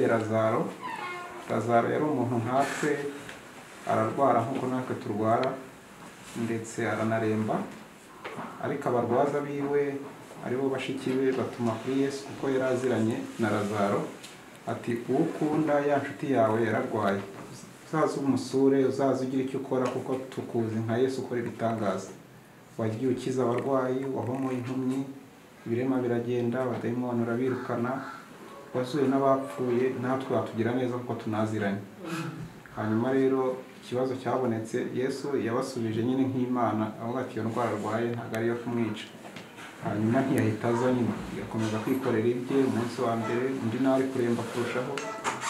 Lazaro. Lazaro yari umuntu nkatwe, ararwara nk'uko natwe turwara ndetse aranaremba, ariko abarwaza biwe aribo bashiki be batuma kuri Yesu kuko yari aziranye na Lazaro, ati uwo ukunda ya nshuti yawe yararwaye, uzaze umusure, uzaze ugira icyo ukora kuko tukuzi nka Yesu ukora ibitangaza. Wagiye ukiza abarwayi, wahomoye impumyi, ibirema biragenda, abadayimoni urabirukana, wasuye n'abapfuye, natwe watugira neza kuko tunaziranye. Hanyuma rero ikibazo cyabonetse, Yesu yabasubije nyine nk'Imana, avuga ati iyo ndwara arwaye ntabwo ari iyo kumwica. Hanyuma ntiyahita aza nyine, yakomeza kwikorera ibye. Umunsi wa mbere undi nawe ari kuremba kurushaho,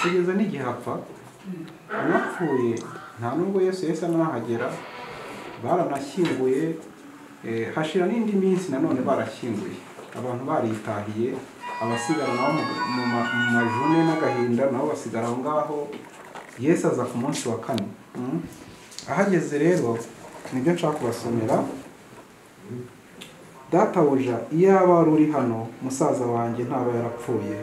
kugeza n'igihe apfa. Anapfuye nta nubwo Yesu yahise anahagera, baranashyinguye. Hashira n'indi minsi nanone barashyinguye, abantu baritahiye, abasigara nabo mu majune n'agahinda nabo basigara aho ngaho. Yesu aza ku munsi wa kane. Ahageze rero nibyo nshaka kubasomera. Databuja, iyaba wari uri hano, musaza wanjye ntaba yarapfuye,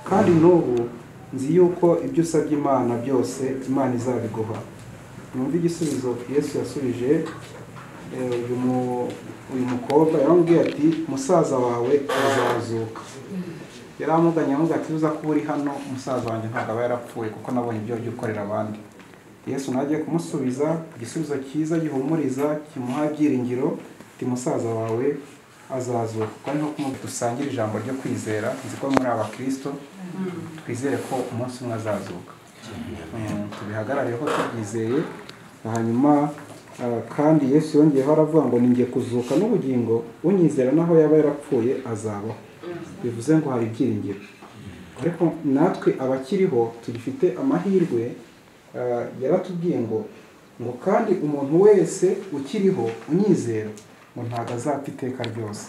kandi n'ubu nzi yuko ibyo usabye Imana byose Imana izabiguha. Numva igisubizo Yesu yasubije uyu mukobwa, yaramubwiye ati musaza wawe azazuka. Yaramuganye amuga ati uza kuba uri hano, musaza wanjye ntabwo aba yarapfuye kuko nabonye ibyo ujya ukorera abandi. Yesu nagiye kumusubiza igisubizo cyiza gihumuriza, kimuha ibyiringiro, ati musaza wawe azazuka. Kuko niho dusangira ijambo ryo kwizera, nzi ko muri abakristo twizere ko umunsi umwe azazuka. Tubihagarareho tubyizeye. Hanyuma kandi Yesu yongeyeho aravuga ngo ninjye kuzuka n'ubugingo, unyizera naho yaba yarapfuye azabaho. Bivuze ngo hari ibyiringiro. Ariko natwe abakiriho tugifite amahirwe. Yaratubwiye ngo kandi umuntu wese ukiriho unyizera ngo ntabwo azapfa iteka ryose.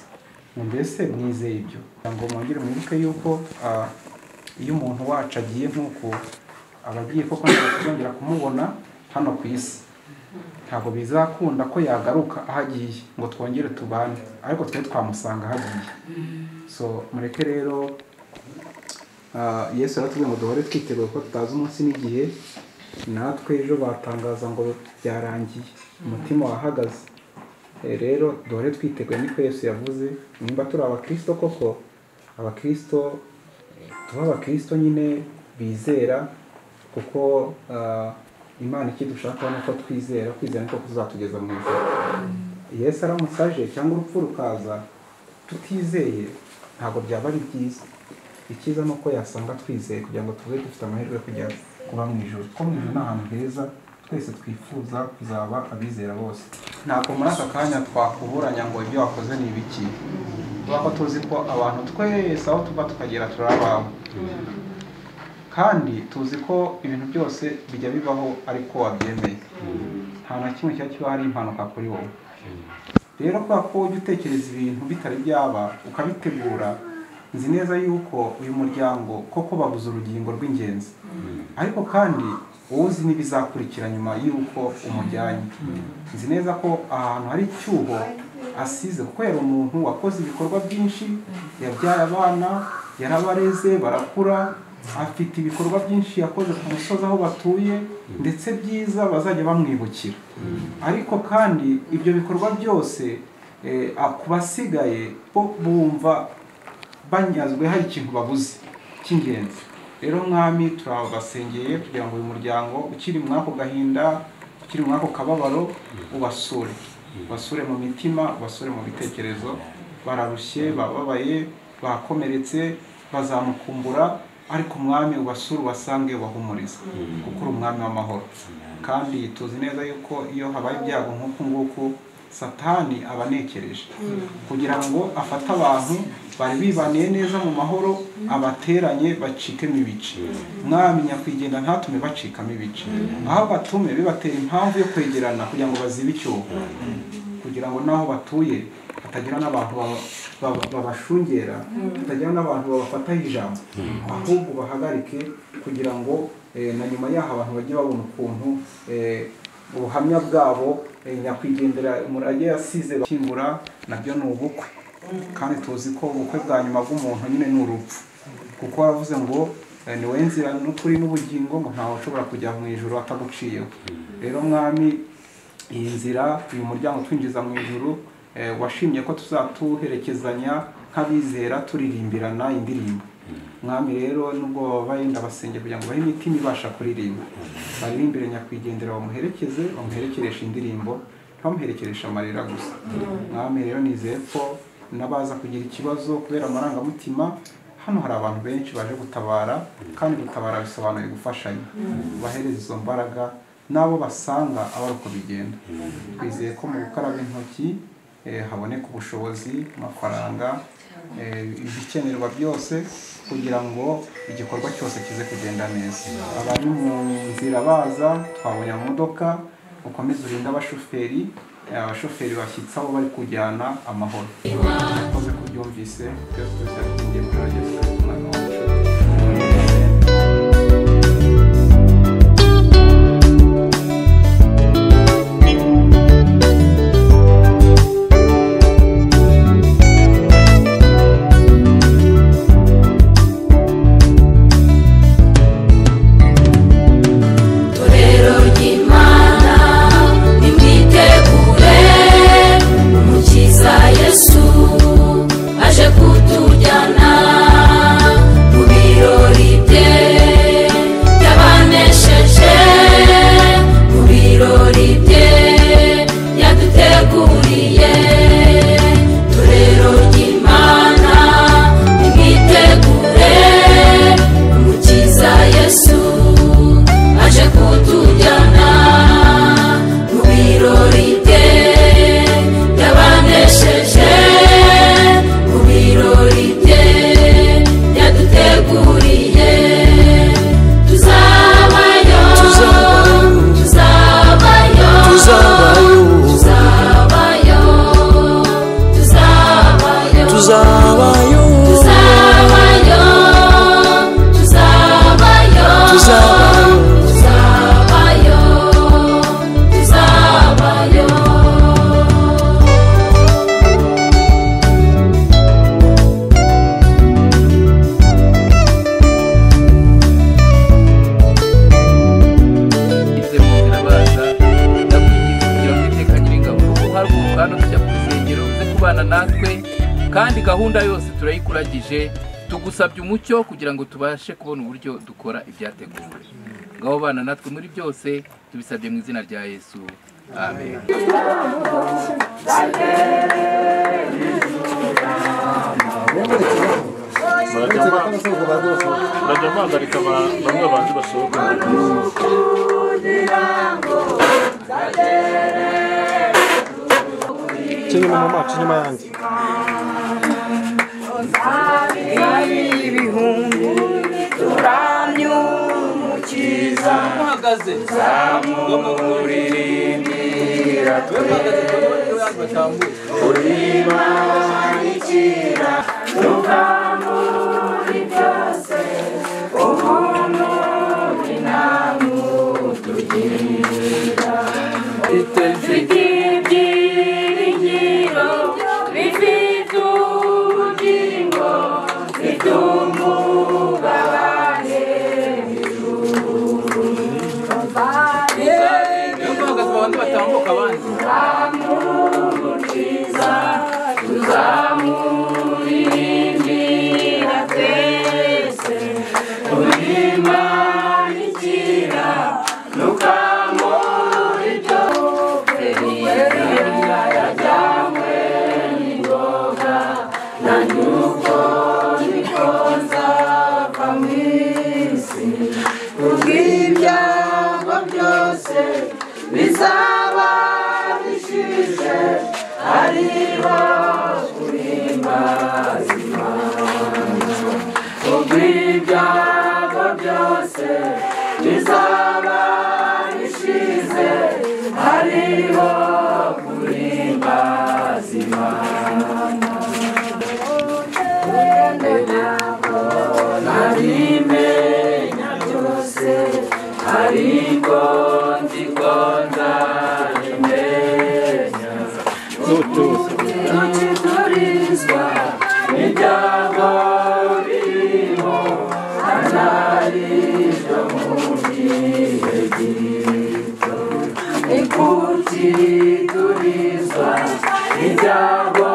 Mbese mwizeye ibyo? Ngo mwongere mwibuke yuko iyo umuntu wacu agiye nk'uko abagiye koko ntibazongera kumubona hano ku isi. Ntabwo bizakunda ko yagaruka aho agiye ngo twongere tubane, ariko twe twamusanga ahagiye. So mureke rero Yesu yaratubwiye ngo duhore twiteguye ko tutazi umunsi n'igihe. Natwe ejo batangaza ngo byarangiye, umutima wahagaze. Rero duhore twiteguye, niko Yesu yavuze. Nimba turi abakristo koko, abakristo tuba abakristo nyine bizera, kuko Imana ikidushaka nuko twizera niko kuzatugeza mu ijuru. Yesu aramusaje cyangwa urupfu rukaza tutizeye, ntabwo byaba ari byiza. Icyiza nuko yasanga twizeye kugira ngo tube dufite amahirwe yo kujya kuba mu ijuru. Kuko mu ijuru ni ahantu heza twese twifuza kuzaba abizera bose. Ntabwo muri aka kanya twakuburanya ngo ibyo wakoze ni ibiki, kuko tuzi ko abantu twese aho tuva tukagera turabaho, kandi tuzi ko ibintu byose bijya bibaho ariko wabyemeye. Nta na kimwe kiba hari impanuka kuri wowe. Rero kubera ko ujya utekereza ibintu bitari byaba ukabitegura, nzi neza yuko uyu muryango koko babuze urugingo rw'ingenzi, ariko kandi uzi n'ibizakurikira nyuma yuko umujyanye. Nzi neza ko ahantu hari icyuho asize, kuko yari umuntu wakoze ibikorwa byinshi, yabyaye abana, yarabareze barakura, afite ibikorwa byinshi yakoze ku musozi aho batuye, ndetse byiza bazajya bamwibukira. Ariko kandi ibyo bikorwa byose ku basigaye bo bumva banyazwe, hari ikintu babuze cy'ingenzi. Rero mwami turabasengeye kugira ngo uyu muryango ukiri muri ako gahinda, ukiri muri ako kababaro, ubasure mu mitima, ubasure mu bitekerezo. Bararushye, bababaye, bakomeretse, bazamukumbura, ariko mwami ubasure, ubasange, ubahumuriza, kuko uri umwami w'amahoro. Kandi tuzi neza yuko iyo habaye ibyago nk'uku nguku, Satani abanekereje kugira ngo afate abantu bari bibaniye neza mu mahoro, abateranye bacikemo ibice. Mwami nyakwigendera ntatume bacikamo ibice, aho batume bibatera impamvu yo kwegerana kugira ngo bazibe icyuho, kugira ngo naho batuye hatagira n'abantu babashungera, hatagira n'abantu babafataho ijambo, ahubwo bahagarike kugira ngo na nyuma y'aho abantu bajye babona ukuntu ubuhamya bwabo nyakwigendera umurage yasize bakingura. Nabyo ni ubukwe, kandi tuzi ko ubukwe bwa nyuma bw'umuntu nyine ni urupfu, kuko wavuze ngo ni we nzira n'ukuri n'ubugingo ngo ntawe ushobora kujya mu ijuru ataguciyeho. Rero mwami iyi nzira uyu muryango twinjiza mu ijuru washimye ko tuzatuherekezanya nk'abizera turirimbirana indirimbo. Mwami rero nubwo bayenda basenge kugira ngo bahe imitima ibasha kuririmba baririmbire nyakwigendera bamuherekeresha indirimbo ntamuherekeresha amarira gusa. Mwami rero nizeye ko nabaza kugira ikibazo kubera amarangamutima hano hari abantu benshi baje gutabara kandi gutabara bisobanuye gufashanya bahereza izo mbaraga nabo basanga aba uko bigenda. Twizeye ko mu gukaraba intoki haboneka ubushobozi amafaranga ibikenerwa byose kugira ngo igikorwa cyose kize kugenda neza. Abari mu nzira baza twabonye imodoka ukomeze urinde abashoferi bashyitsi abo bari kujyana amahoro. Murakoze kubyumvise byose tuzabitindiye kugerageza umwana wacu. kandi gahunda yose turayikuragije tugusabye umucyo kugira ngo tubashe kubona uburyo dukora ibyateguwe. Ngaho bana natwe muri byose tubisabye mu izina rya Yesu. Amen. Chinyuma mama, chinyuma yanjye. Ibihumbi turamyu mukiza uhagaze zamuririmbira urima ikira tukamuri byose umuntu inamu tugira itefiki byiringiro bifite ubugingo bitumugabane batambuka abandi tuzamuririmbira twese Imana ikira nukamuri byo yajyanywe n'ingoga na nyuko nikonza kamisi kubw'ibyago byose bizaba bishize hariho kurimbaza Imana kubw'ibyago byose bizaba bishize hariho kurimbaza Imana nabimenya byose ariko ndikonda imenya tuturizwa n'ibyago birimo ukiturizwa ibyago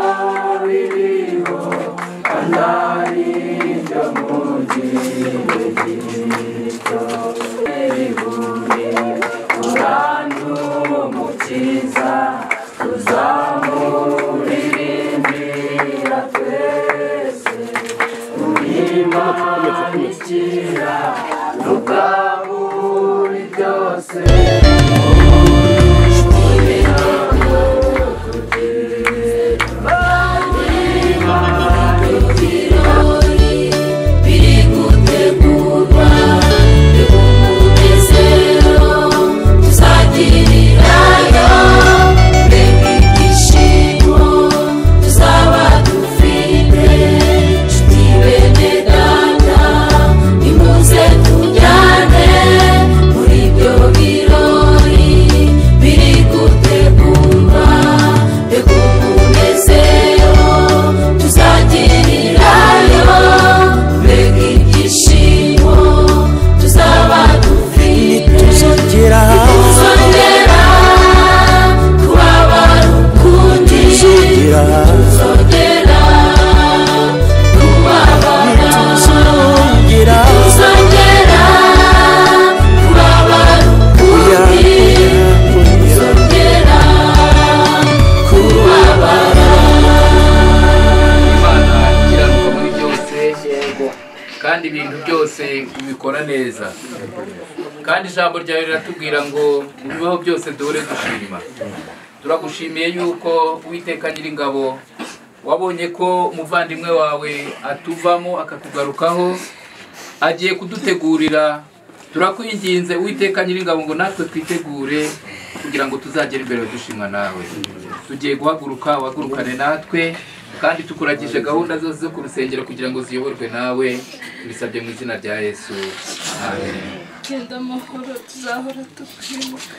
biriho kandi ari ibyo mu gihe gito ibihumbi urantu umukiza tuzamuririmbira twese imanikira ntukaburi byose kandi ibintu byose ubikora neza kandi ijambo ryawe riratubwira ngo mu bibaho byose duhore dushima. Turagushimiye yuko Uwiteka Nyiringabo wabonye ko umuvandimwe wawe atuvamo akatugarukaho agiye kudutegurira. Turakwinginze Uwiteka Nyiringabo ngo natwe twitegure kugira ngo tuzagere imbere dushimwa nawe. Tugiye guhaguruka wagurukane natwe kandi tukuragije gahunda zose zo ku rusengero kugira ngo ziyoborwe nawe. Tubisabye mu izina rya Yesu, amen. Genda amahoro, tuzahora tukwibuka.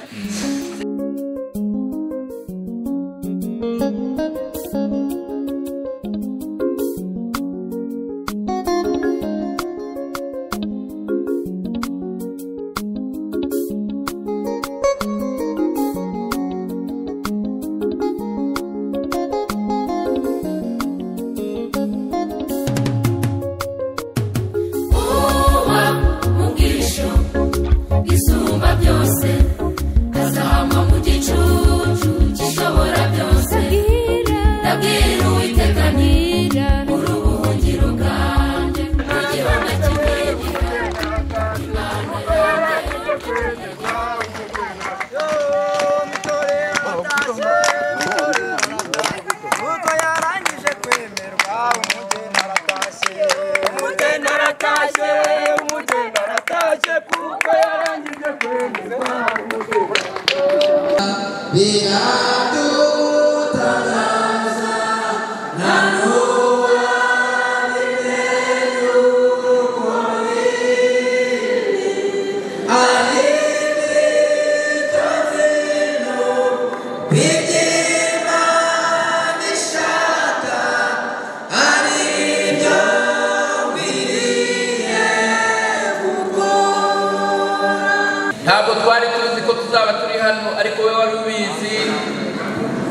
Ntabwo twari tuzi ko tuzaba turi hano, ariko we wari ubizi.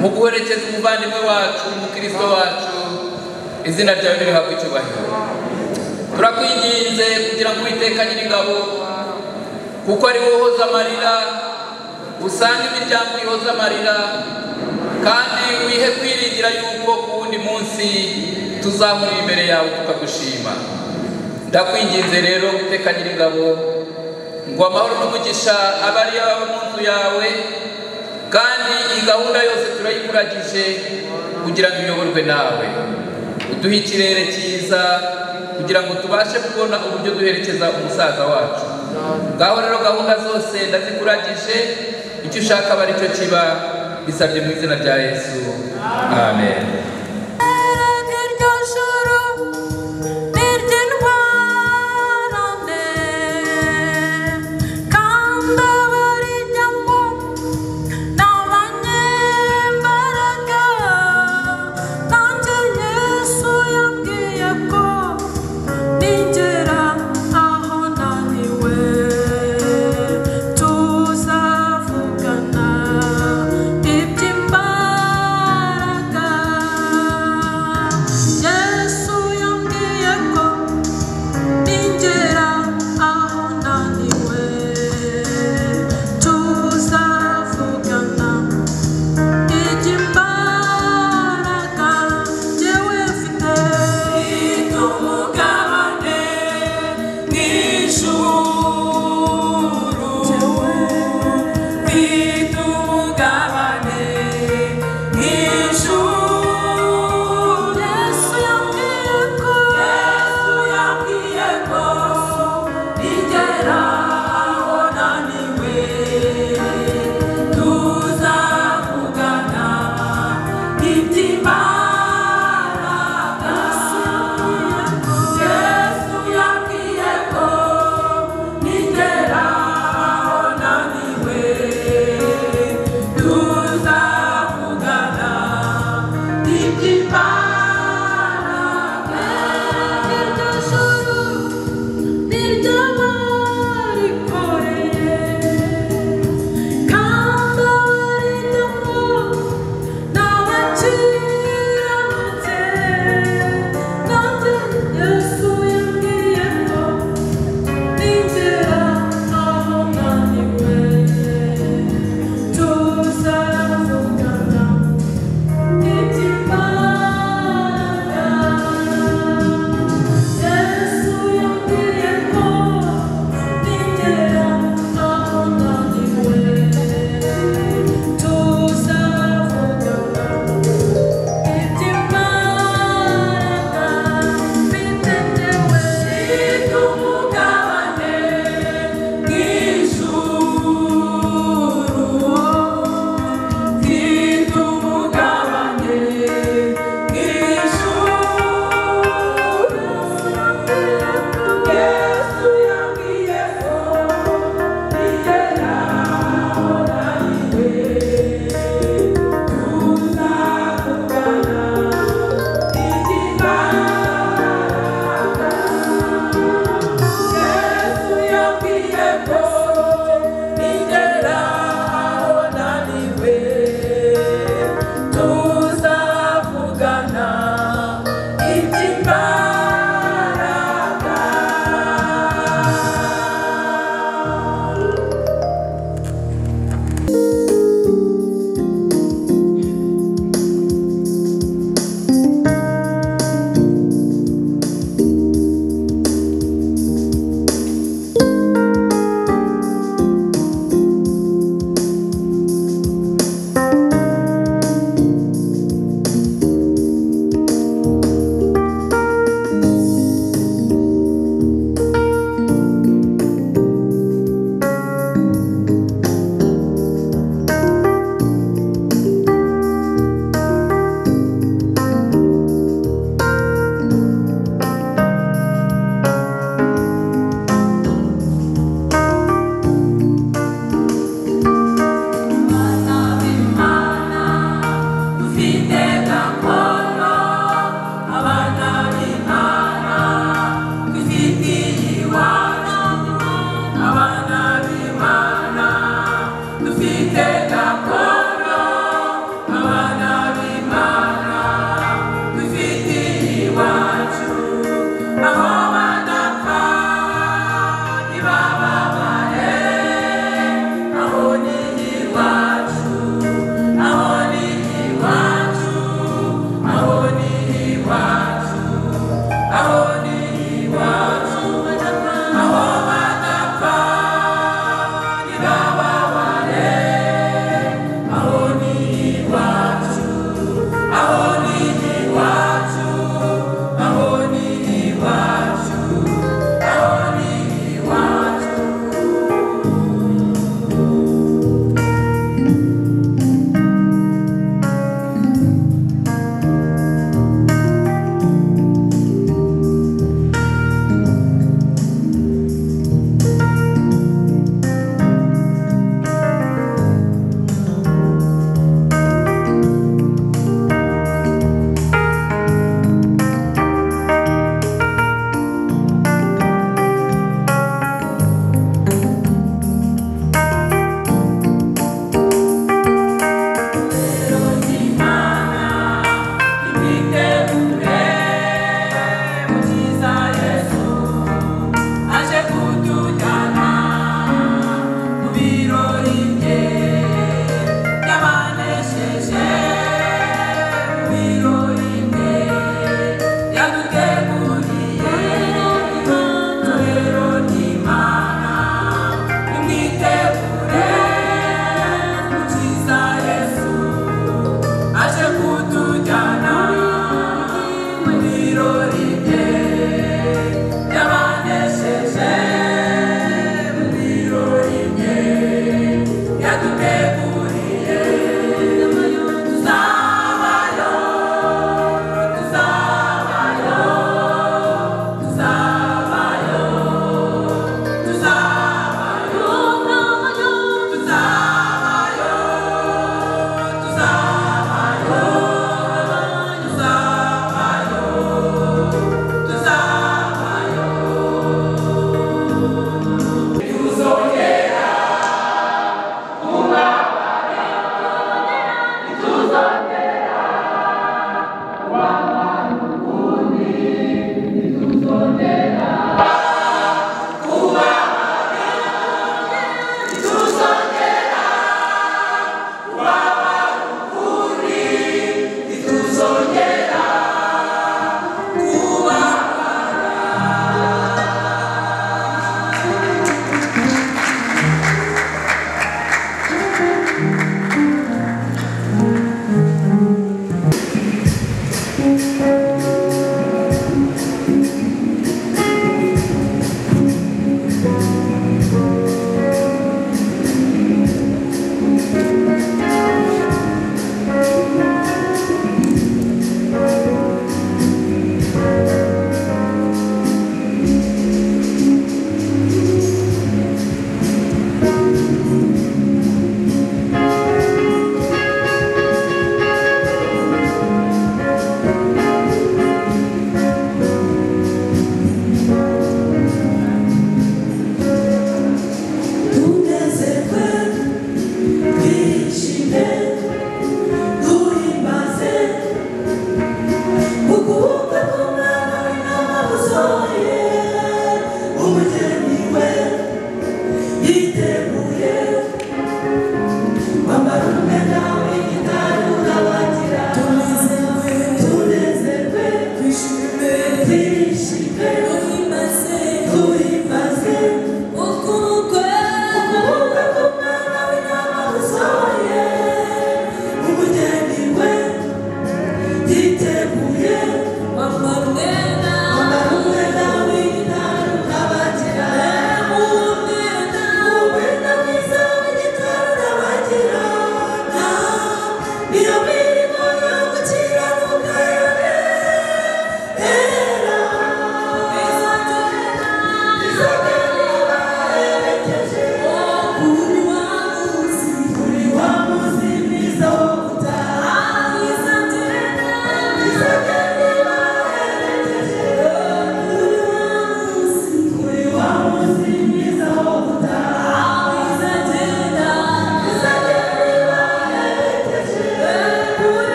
Mu guherekeza umuvandimwe wacu, umukristo wacu, izina ryawe nirihabwe icyubahiro. Turakwinginze kugira ngo Uwiteka Nyiringabo, kuko ari wowe uhoza amarira, usanga imiryango ihoza amarira, kandi wihe kwiringira yuko ku wundi munsi tuzahurira imbere yawe tukagushima. Ndakwinginze rero Uwiteka Nyiringabo ngo amahoro n'umugisha abari aba mu nzu yawe, kandi iyi gahunda yose turayikuragije kugira ngo iyoborwe nawe. Uduhe ikirere cyiza kugira ngo tubashe kubona uburyo duherekeza umusaza wacu. Ngaho rero gahunda zose ndazikuragije, icyo ushaka aba aricyo kiba. Bisabye mu izina rya Yesu, amen. Tuzavugana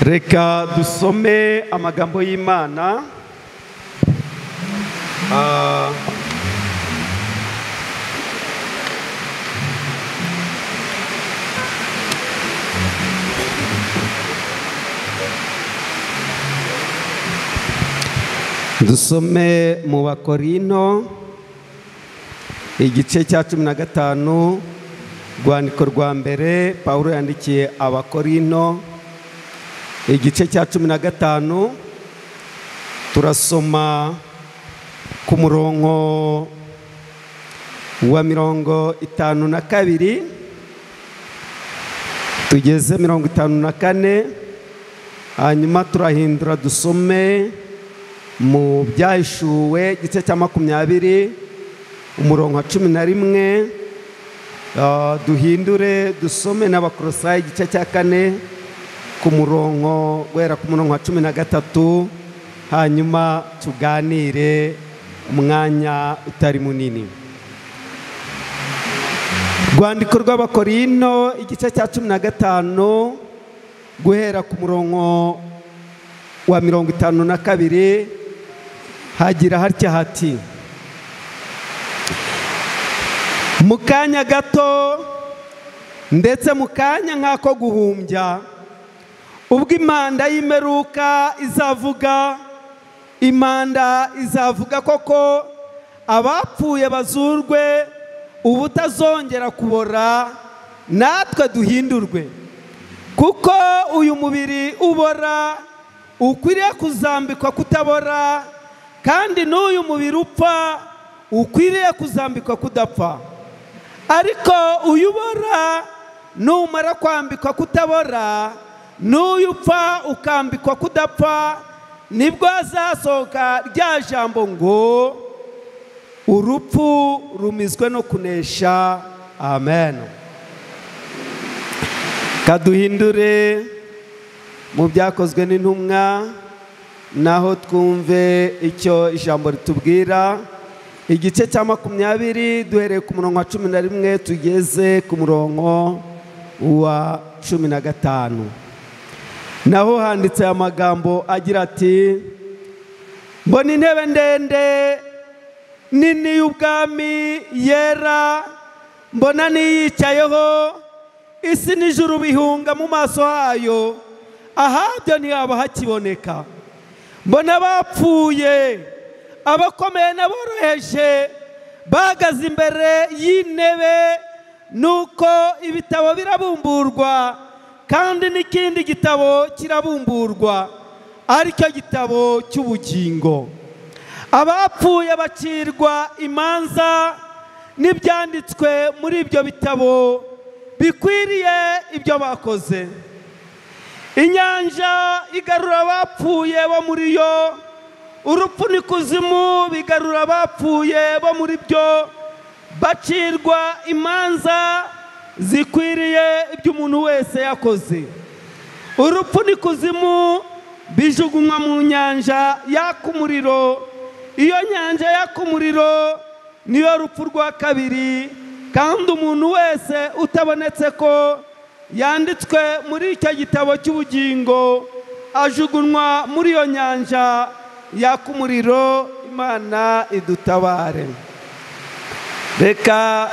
Reka dusome amagambo y'Imana. Dusome mu Bakorinto igice cya 15, rwandiko rwa mbere Pawulo yandikiye Abakorinto igice cya 15. Turasoma ku murongo wa 52 tugeze 54, hanyuma turahindura dusome mu Byahishuwe igice cya 20 umurongo wa 11, duhindure dusome n'Abakolosayi igice cya 4 ku murongo wera ku murongo wa 13, hanyuma tuganire umwanya utari munini. Rwandiko rw'Abakorinto igice cya 15 guhera ku murongo wa 52 hagira hatya hati: mu kanya gato ndetse mu kanya nk'ako guhumbya, ubwo impanda y'imperuka izavuga, impanda izavuga koko abapfuye bazurwe, ubutazongera kubora, natwe duhindurwe. Kuko uyu mubiri ubora ukwiriye kuzambikwa kutabora, kandi n'uyu mubiri upfa ukwiriye kuzambikwa kudapfa. Ariko uyu ubora numara kwambikwa kutabora, n'uyu upfa ukambikwa kudapfa, nibwo hazasohoka rya jambo ngo urupfu rumizwe no kunesha. Amen. Kaduhindure mu Byakozwe n'Intumwa, naho twumve icyo ijambo ritubwira. Igice cya 20 duhereye ku murongo wa 11 tugeze ku murongo wa 15. Naho handitse amagambo agira ati: mbona intebe ndende nini y'ubwami yera, mbona niyicayeho, isi n'ijuru bihunga mu maso hayo, ahabyo ntihaba hakiboneka. Mbona abapfuye, abakomeye n'aboroheje bahagaze imbere y'intebe, nuko ibitabo birabumburwa, kandi n'ikindi gitabo kirabumburwa, aricyo gitabo cy'ubugingo. Abapfuye bacirwa imanza n'ibyanditswe muri ibyo bitabo bikwiriye ibyo bakoze. Inyanja igarura abapfuye bo muri yo, urupfu n'ikuzimu bigarura abapfuye bo muri byo, bacirwa imanza zikwiriye ibyo umuntu wese yakoze. Urupfu n'ikuzimu bijugunywa mu nyanja yaka umuriro. Iyo nyanja yaka umuriro niyo rupfu rwa kabiri, kandi umuntu wese utabonetse ko yanditswe muri icyo gitabo cy'ubugingo ajugunywa muri iyo nyanja yaka umuriro. Imana idutabare. Reka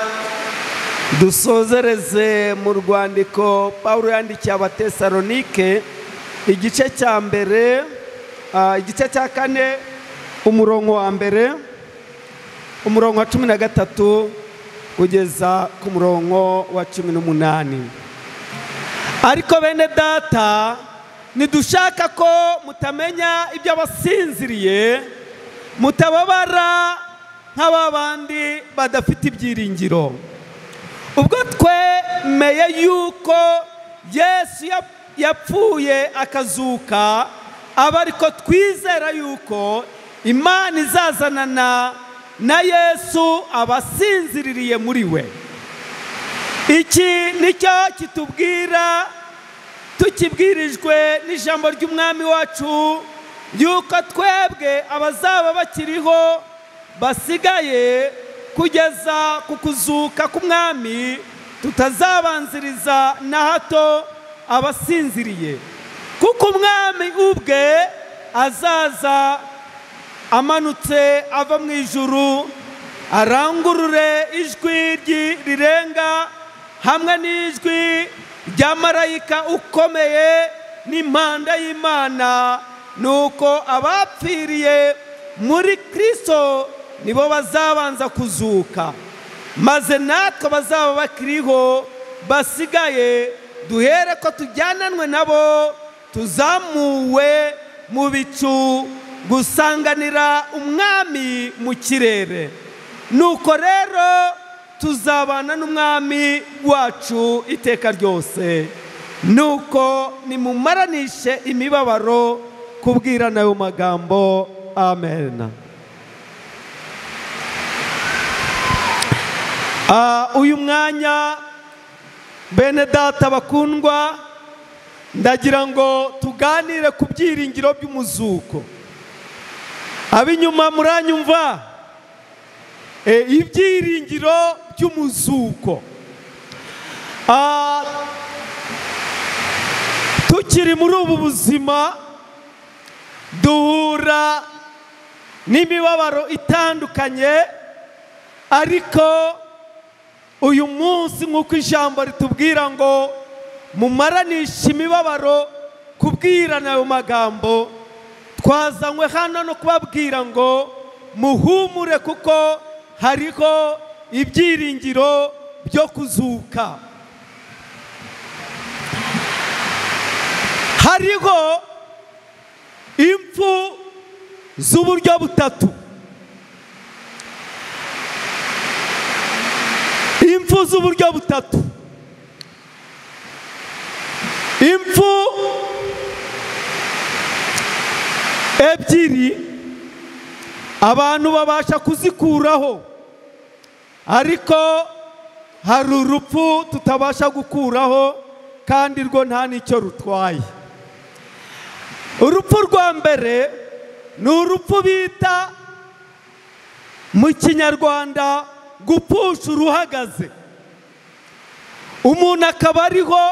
dusozereze mu rwandiko Pawulo yandikiye Abatesalonike igice cya mbere, igice cya 4 umurongo wa mbere, umurongo wa 13 kugeza ku murongo wa 18. Ariko bene data, nidushaka ko mutamenya ibyo abasinziriye, mutababara nk'ababandi badafite ibyiringiro. Ubwo twemeye yuko Yesu yapfuye akazuka, aba ariko twizera yuko Imana izazanana na Yesu abasinziririye muri we. Iki nicyo kitubwira tukibwirijwe n'ijambo ry'Umwami wacu, yuko twebwe abazaba bakiriho basigaye kugeza ku kuzuka k'Umwami, tutazabanziriza na hato abasinziriye. kuko umwami ubwe azaza amanutse ava mu ijuru, arangurure ijwi rirenga hamwe n'ijwi rya marayika ukomeye n'impanda y'Imana, nuko abapfiriye muri Kristo nibo bazabanza kuzuka, maze natwe bazaba bakiriho basigaye duhere ko tujyananwe nabo tuzamuwe mu bicu gusanganira umwami mu kirere. Nuko rero tuzabana n'umwami wacu iteka ryose. Nuko nimumaranishe imibabaro kubwirana ayo magambo. Amen. Uyu mwanya bene data bakundwa, ndagira ngo tuganire ku byiringiro by'umuzuko. Abinyuma muranyumva? Ibyiringiro by'umuzuko. Tukiri muri ubu buzima duhura n'imibabaro itandukanye, ariko uyu munsi nk'uko ijambo ritubwira ngo mumaranishe imibabaro kubwirana ayo magambo, twazanywe hano no kubabwira ngo muhumure, kuko hariho ibyiringiro byo kuzuka. Hariho impfu z'uburyo butatu. Impfu z'uburyo butatu. Impfu ebyiri abantu babasha kuzikuraho, ariko hari urupfu tutabasha gukuraho kandi rwo nta n'icyo rutwaye. Urupfu rwa mbere ni urupfu bita mu Kinyarwanda gupfusha uruhagaze. Umuntu akaba ariho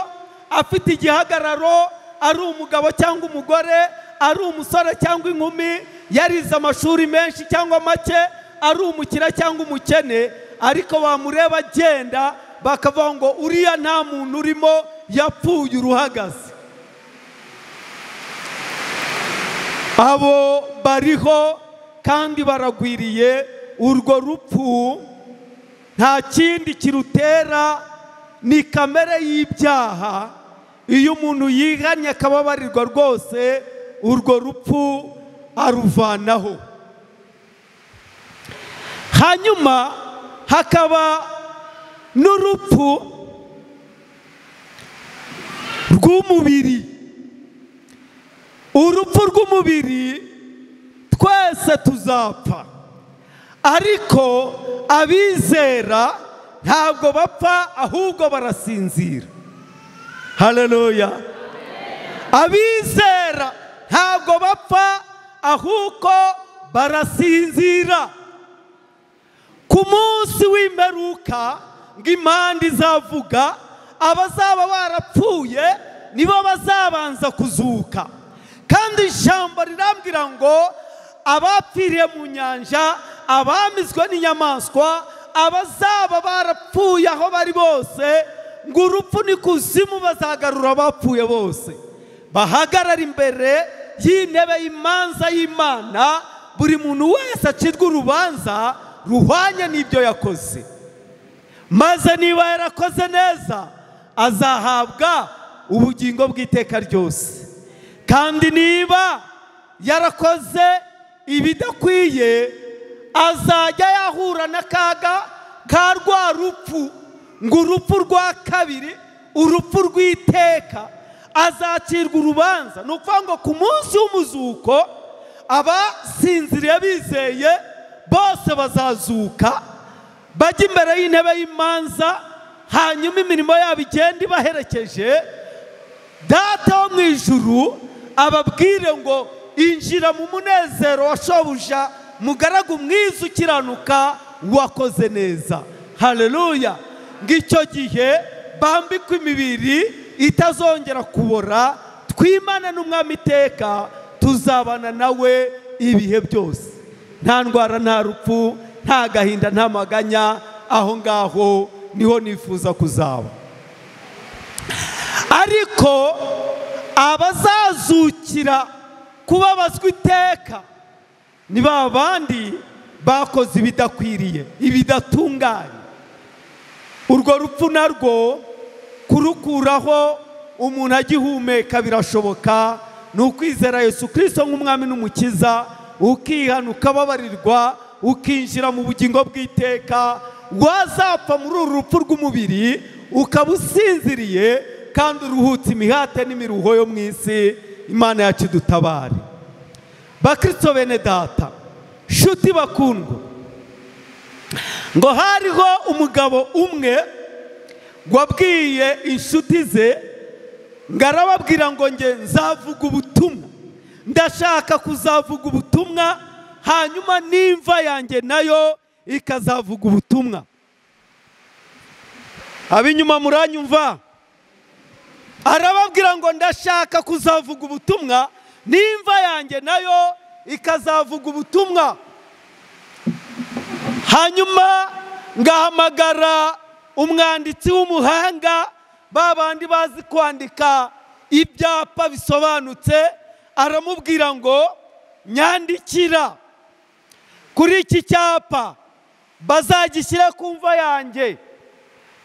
afite igihagararo, ari umugabo cyangwa umugore, ari umusore cyangwa inkumi, yarize amashuri menshi cyangwa make, ari umukire cyangwa umukene, ariko bamureba agenda bakavuga ngo uriya nta muntu urimo, yapfuye uruhagaze. Abo bariho kandi baragwiriye. Urwo rupfu nta kindi kirutera, ni kamere y'ibyaha. Iyo umuntu yihannye akababarirwa rwose, urwo rupfu aruvanaho. Hanyuma hakaba n'urupfu rw'umubiri. Urupfu rw'umubiri twese tuzapfa, ariko abizera ntabwo bapfa, ahubwo barasinzira. Haleluya. Abizera ntabwo bapfa, ahubwo barasinzira. Ku munsi w'imperuka ngo impanda izavuga, abazaba barapfuye nibo bazabanza kuzuka. Kandi ijambo rirambwira ngo abapfiriye mu nyanja, abamizwe n'inyamaswa, abazaba barapfuye aho bari bose, ngo urupfu n'ikuzimu bazagarura abapfuye bose, bahagarara imbere y'intebe y'imanza y'Imana. Buri muntu wese acirwa urubanza ruhwanye n'ibyo yakoze, maze niba yarakoze neza azahabwa ubugingo bw'iteka ryose, kandi niba yarakoze ibidakwiye azajya yahura n'akaga ka rwa rupfu, ngo urupfu rwa kabiri, urupfu rw'iteka, azacirwa urubanza. Ni ukuvuga ngo ku munsi w'umuzuko abasinziriye bizeye bose bazazuka, bajya imbere y'intebe y'imanza, hanyuma imirimo yabo igenda ibaherekeje. Data wo mu ijuru ababwire ngo injira mu munezero wa shobuja, mugaragu mwiza ukiranuka, wakoze neza. Haleluya. Ngicyo gihe bambikwa imibiri itazongera kubora, twimane n'umwami iteka, tuzabana nawe ibihe byose. Nta ndwara, nta rupfu, nta gahinda, nta maganya. Aho ngaho niho nifuza kuzaba. Ariko abazazukira kubabazwa iteka ni ba bandi bakoze ibidakwiriye, ibidatunganye. Urwo rupfu narwo kurukuraho umuntu agihumeka birashoboka. Ni ukwizera Yesu Kristo nk'umwami n'umukiza, ukihana ukababarirwa, ukinjira mu bugingo bw'iteka. Wazapfa muri uru rupfu rw'umubiri ukaba usinziriye kandi uruhutse imihate n'imiruho yo mu isi. Imana yacu idutabare. Bakristo bene data, nshuti bakundwa, ngo hariho umugabo umwe wabwiye inshuti ze, ngo arababwira ngo nge nzavuga ubutumwa, ndashaka kuzavuga ubutumwa, hanyuma n'imva yanjye nayo ikazavuga ubutumwa. Abinyuma muranyumva? Arababwira ngo ndashaka kuzavuga ubutumwa, n'imva yanjye nayo ikazavuga ubutumwa. Hanyuma ngahamagara umwanditsi w'umuhanga, babandi bazi kwandika ibyapa bisobanutse, aramubwira ngo nyandikira kuri iki cyapa bazagishyira ku mva yanjye.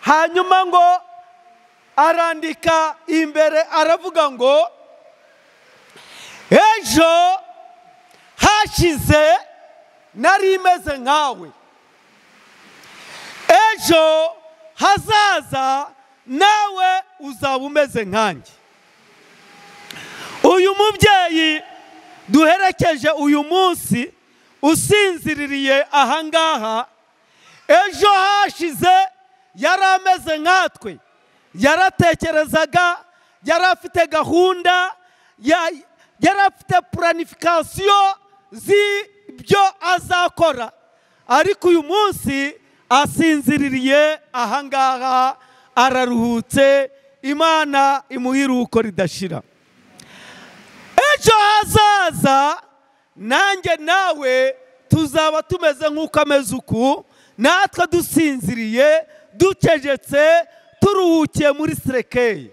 Hanyuma ngo arandika imbere, aravuga ngo ejo hashize nari meze nkawe, ejo hazaza nawe uzaba umeze nkanjye. Uyu mubyeyi duherekeje uyu munsi usinziririye ahangaha, ejo hashize yari ameze nkatwe, yaratekerezaga, yari afite gahunda, yari afite planification z'ibyo azakora. Ariko uyu munsi asinziririye ahangaha, araruhutse. Imana imuha iruhuko ridashira. Ejo hazaza nanjye nawe tuzaba tumeze nk'uko ameze uku, natwe dusinziriye, ducegetse, turuhukiye muri Sirekeye.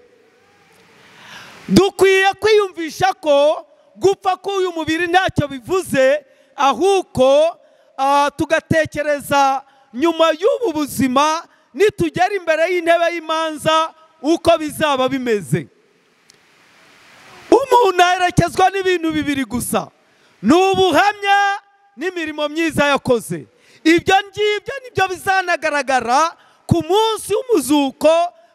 Dukwiye kwiyumvisha ko gupfa k'uyu mubiri ntacyo bivuze, ahubwo tugatekereza nyuma y'ubu buzima nitugera imbere y'intebe y'imanza uko bizaba bimeze. Umuntu aherekezwa n'ibintu bibiri gusa, ni ubuhamya n'imirimo myiza yakoze. Ibyo ngibyo nibyo bizanagaragara ku munsi w'umuzuko,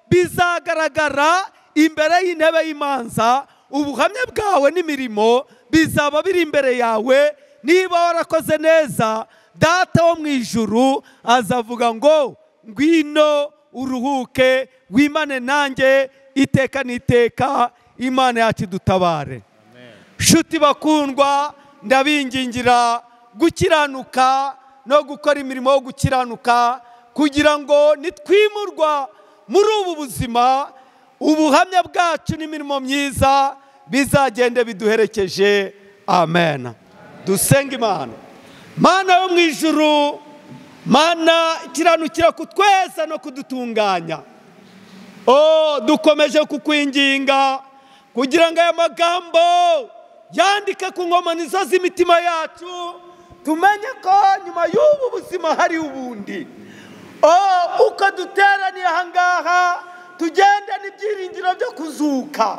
bizagaragara imbere y'intebe y'imanza. Ubuhamya bwawe n'imirimo bizaba biri imbere yawe. Niba warakoze neza, Data wo mu ijuru azavuga ngo ngwino uruhuke, wimane nanjye iteka n'iteka. Imana yacu idutabare. Nshuti bakundwa, ndabingingira gukiranuka no gukora imirimo yo gukiranuka, kugira ngo nitwimurwa muri ubu buzima, ubuhamya bwacu n'imirimo myiza bizagende biduherekeje. Amen. Dusenga Imana. Mana yo mu ijuru, Mana ikiranukira kutweza no kudutunganya, dukomeje kukwinginga kugira ngo aya magambo yandike ku nkomanizo z'imitima yacu, tumenye ko nyuma y'ubu buzima hari ubundi. Uko duteraniye ahangaha tugenda n'ibyiringiro byo kuzuka.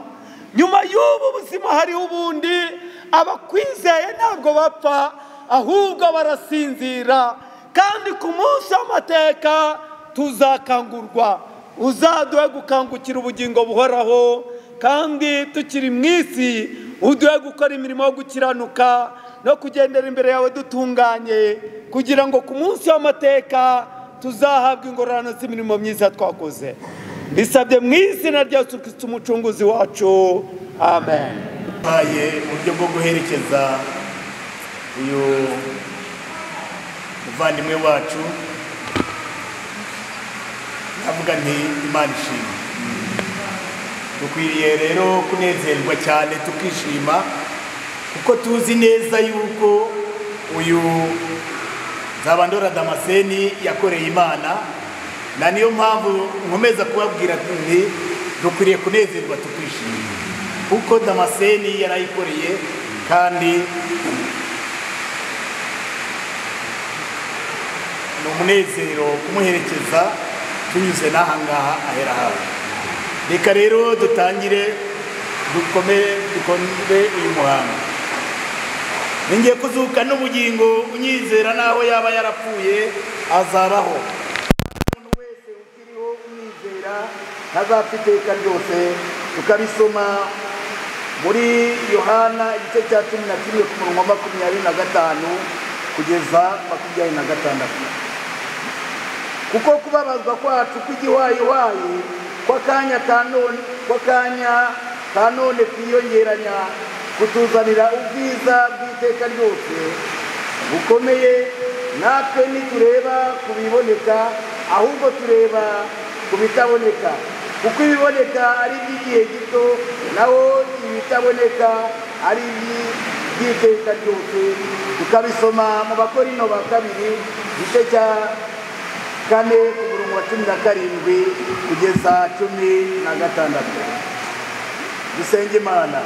Nyuma y'ubu buzima hari ubundi. Abakwizeye ntabwo bapfa, ahubwo barasinzira, kandi ku munsi w'amateka tuzakangurwa. Uzaduhe gukangukira ubugingo buhoraho, kandi tukiri mu isi uduhe gukora imirimo yo gukiranuka no kugendera imbere yawe dutunganye, kugira ngo ku munsi w'amateka tuzahabwe ingororano z'imirimo myiza twakoze. Bisabye mu izina rya Yesu Kristo umucunguzi wacu. Amen. Haye uburyo bwo guherekeza uyu muvandimwe wacu, avuga nti Imana ishimwe. dukwiriye rero kunezerwa cyane tukishima kuko tuzi neza yuko uyu Nzabandora Damascene yakoreye Imana, na niyo mpamvu nkomeza kubabwira nti dukwiriye kunezerwa tukishima kuko Damascene yarayikoreye kandi ni umunezero kumuherekeza tunyuze n'aha ngaha ahera hawe. Reka rero dutangire dukomere uyu muhango. Ningiye kuzuka n'ubugingo unyizera naho yaba yarapfuye azabaho. Umuntu wese ukiriho unyizera ntazapfa iteka ryose. Tukabisoma muri Yohana igice cya 11 ku murongo wa 25 kugeza 26. Kuko kubabazwa kwacu kw'igiwayiwayi kw'akanya kanone kwiyongeranya kutuzanira ubwiza bw'iteka ryose bukomeye, natwe ntitureba ku biboneka ahubwo tureba ku bitaboneka, kuko ibiboneka ari iby'igihe gito naho ibitaboneka ari iby'iteka ryose. Tukabisoma mu Bakorinto ba kabiri igice cya 4 ku murongo wa 17 kugeza 16. Dusenge Imana.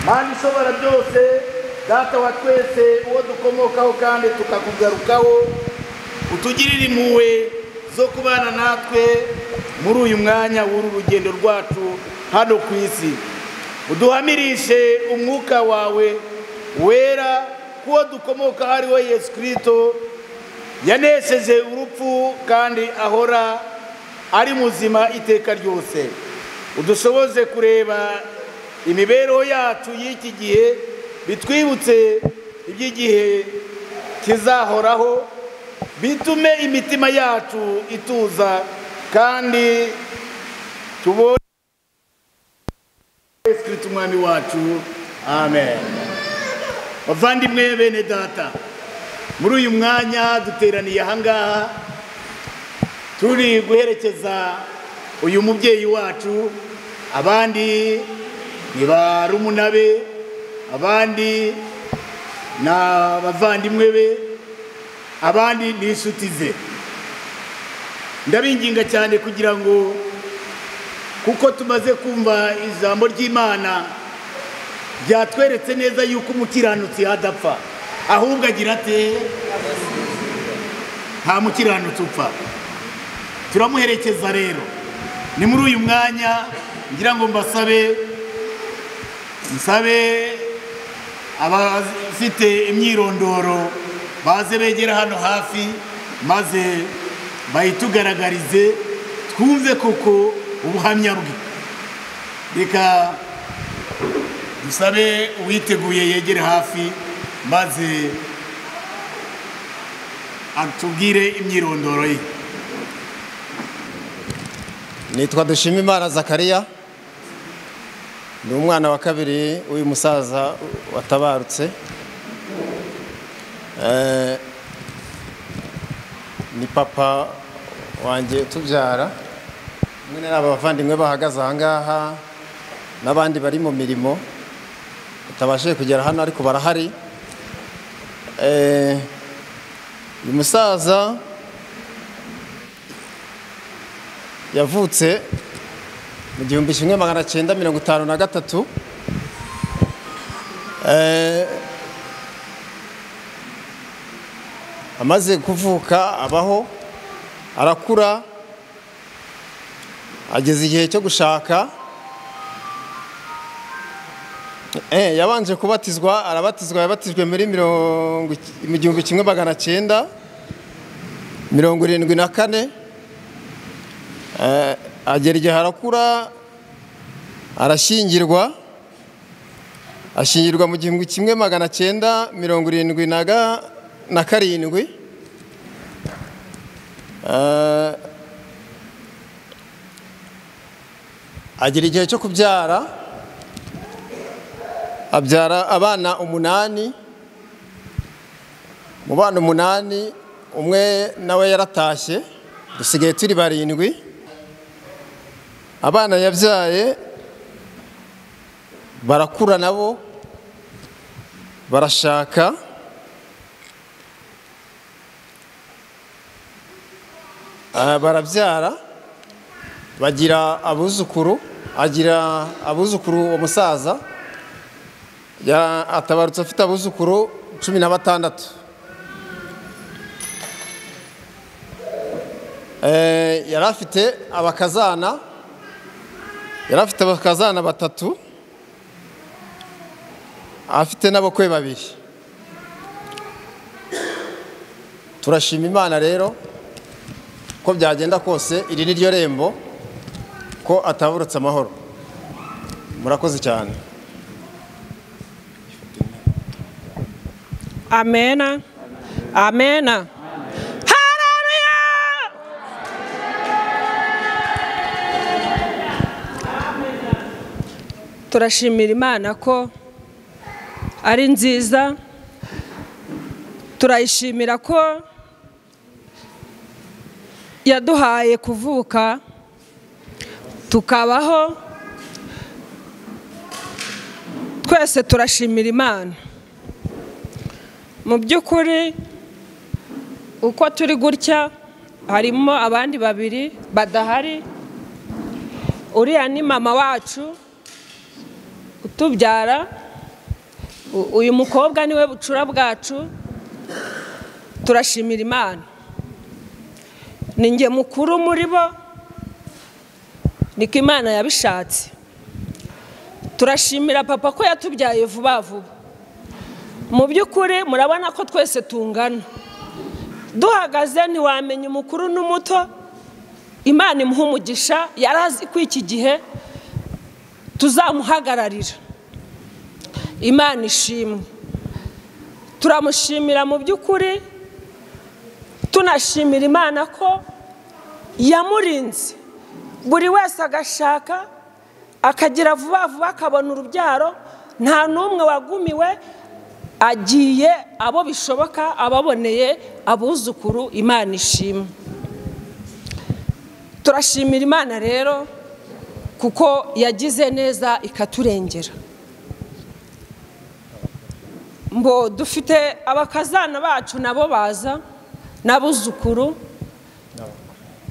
Mana ishobora byose, Data wa twese, uwo dukomokaho kandi tukakugarukaho, utugirire impuhwe zo kubana natwe muri uyu mwanya w'uru rugendo rwacu hano ku isi. Uduhamirishe umwuka wawe wera kuwo dukomoka hariho Yesu Kristo yanesheje urupfu kandi ahora ari muzima iteka ryose. Udushoboze kureba imibereho yacu y'iki gihe, bitwibutse iby'igihe kizahoraho, bitume imitima yacu ituza kandi tubone Yesu Kristo umwami wacu. Amen. Bavandimwe bene data, muri uyu mwanya duteraniye aha ngaha turi guherekeza uyu mubyeyi wacu. Abandi ni barumuna be, abandi na bavandimwe be, abandi ni inshuti ze. Ndabinginga cyane kugira ngo, kuko tumaze kumva ijambo ry'Imana ryatweretse neza yuko umukiranutsi adapfa ahubwo agira ate, nta mukiranutsi upfa. Turamuherekeza rero. Ni muri uyu mwanya ngira ngo mbasabe abafite imyirondoro baze begera hano hafi maze bayitugaragarize twumve koko ubuhamya bwe. Reka dusabe uwiteguye yegere hafi maze atubwire imyirondoro ye. Nitwa Dushimimana Zakariya, ni umwana wa kabiri uyu musaza watabarutse. Ni papa wanjye tubyara, mwe n'abavandimwe bahagaze aha ngaha n'abandi bari mu mirimo utabashije kugera hano ariko barahari. Uyu musaza yavutse mu 1953. Amaze kuvuka abaho arakura, ageze igihe cyo gushaka. Yabanje kubatizwa, arabatizwa, yabatijwe muri 1974. Agera igihe arakura arashyingirwa, ashyingirwa mu 1977. Agera igihe cyo kubyara, abyara abana 8. Mu bana 8 umwe nawe yaratashye, dusigaye turi 7. abana yabyaye barakura nabo barashaka, barabyara, bagira abuzukuru, agira abuzukuru umusaza atabarutse afite abuzukuru 16. Yari afite abakazana, batatu, afite n'abakwe 2. Turashima Imana rero ko byagenda kose iri ni ryo rembo ko ataburutse amahoro. Murakoze cyane. Amena. Amena. Haleluya. Turashimira Imana ko ari nziza. Turayishimira ko yaduhaye kuvuka tukabaho. Twese turashimira Imana. Mu by'ukuri uko turi gutya harimo abandi 2 badahari. Uriya ni mama wacu utubyara, uyu mukobwa niwe bucura bwacu. Turashimira Imana. Ninjye mukuru muri bo, niko Imana yabishatse. Turashimira papa ko yatubyaye vuba vuba. Mu by'ukuri murabona ko twese tungana, duhagaze ntiwamenya umukuru n'umuto. Imana imuha umugisha, yarazi ko iki gihe tuzamuhagararira. Imana ishimwe. Turamushimira mu by'ukuri, tunashimira Imana ko yamurinze, buri wese agashaka akagira vuba vuba akabona urubyaro, nta n'umwe wagumiwe, agiye abo bishoboka ababoneye abuzukuru. Imana ishimwe. Turashimira Imana rero kuko yagize neza ikaturengera. Mbo dufite abakazana bacu nabo baza, n'abuzukuru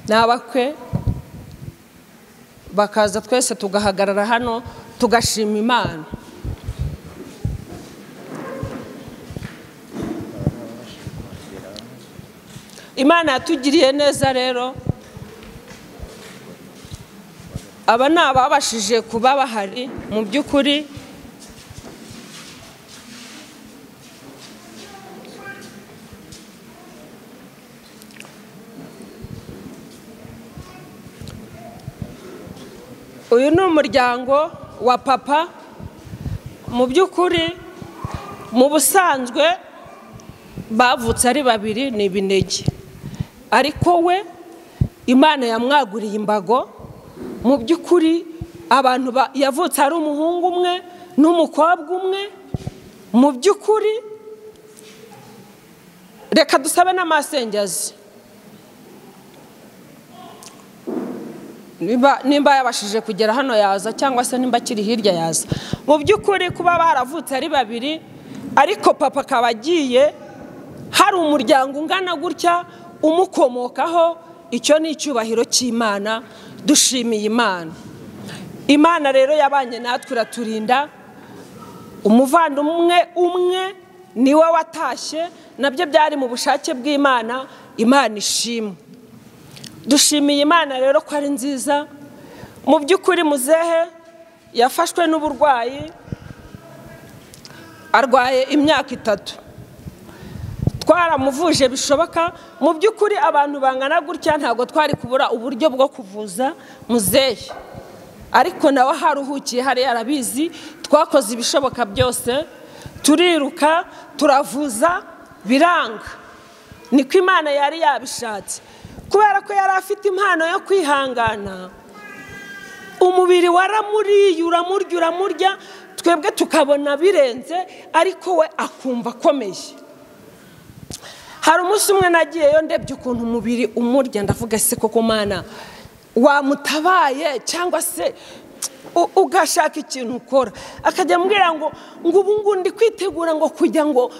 n'abakwe bakaza, twese tugahagarara hano tugashima Imana. Imana yatugiriye neza rero. Aba ni ababashije kuba bahari. Mu by'ukuri uyu ni umuryango wa papa. Mu by'ukuri mu busanzwe bavutse ari 2, ni ibinege, ariko we Imana yamwaguriye imbago. Mu by'ukuri abantu yavutse ari umuhungu umwe n'umukobwa umwe. Mu by'ukuri reka dusabe n'amasengezi nimba yabashije kugera hano yaza, cyangwa se nimba kiri hirya yaza. Mu by'ukuri kuba baravutse ari 2 ariko papa akaba agiye, hari umuryango ungana gutya umukomokaho, icyo ni icyubahiro cy'Imana. Dushimiye Imana. Imana rero yabanye natwe iraturinda. Umuvandimwe umwe niwe watashye, nabyo byari mu bushake bw'Imana. Imana ishimwe. Dushimiye Imana rero ko ari nziza. Mu by'ukuri muzehe yafashwe n'uburwayi, arwaye imyaka 3. Twaramuvuje bishoboka. Mu by'ukuri abantu bangana gutya ntabwo twari kubura uburyo bwo kuvuza muzehe, ariko nawe haruhukiye, hari yarabizi. Twakoze ibishoboka byose, turiruka turavuza biranga. Niko Imana yari yabishatse, kubera ko yari afite impano yo kwihangana. Umubiri waramuriye, uramurya, twebwe tukabona birenze, ariko we akumva akomeye. Hari umunsi umwe nagiyeyo ndebye ukuntu umubiri umurya, ndavuga se koko Mana wamutabaye cyangwa se ugashaka ikintu ukora akajya ambwira ngo ubu ngubu ndi kwitegura ngo kujya ngo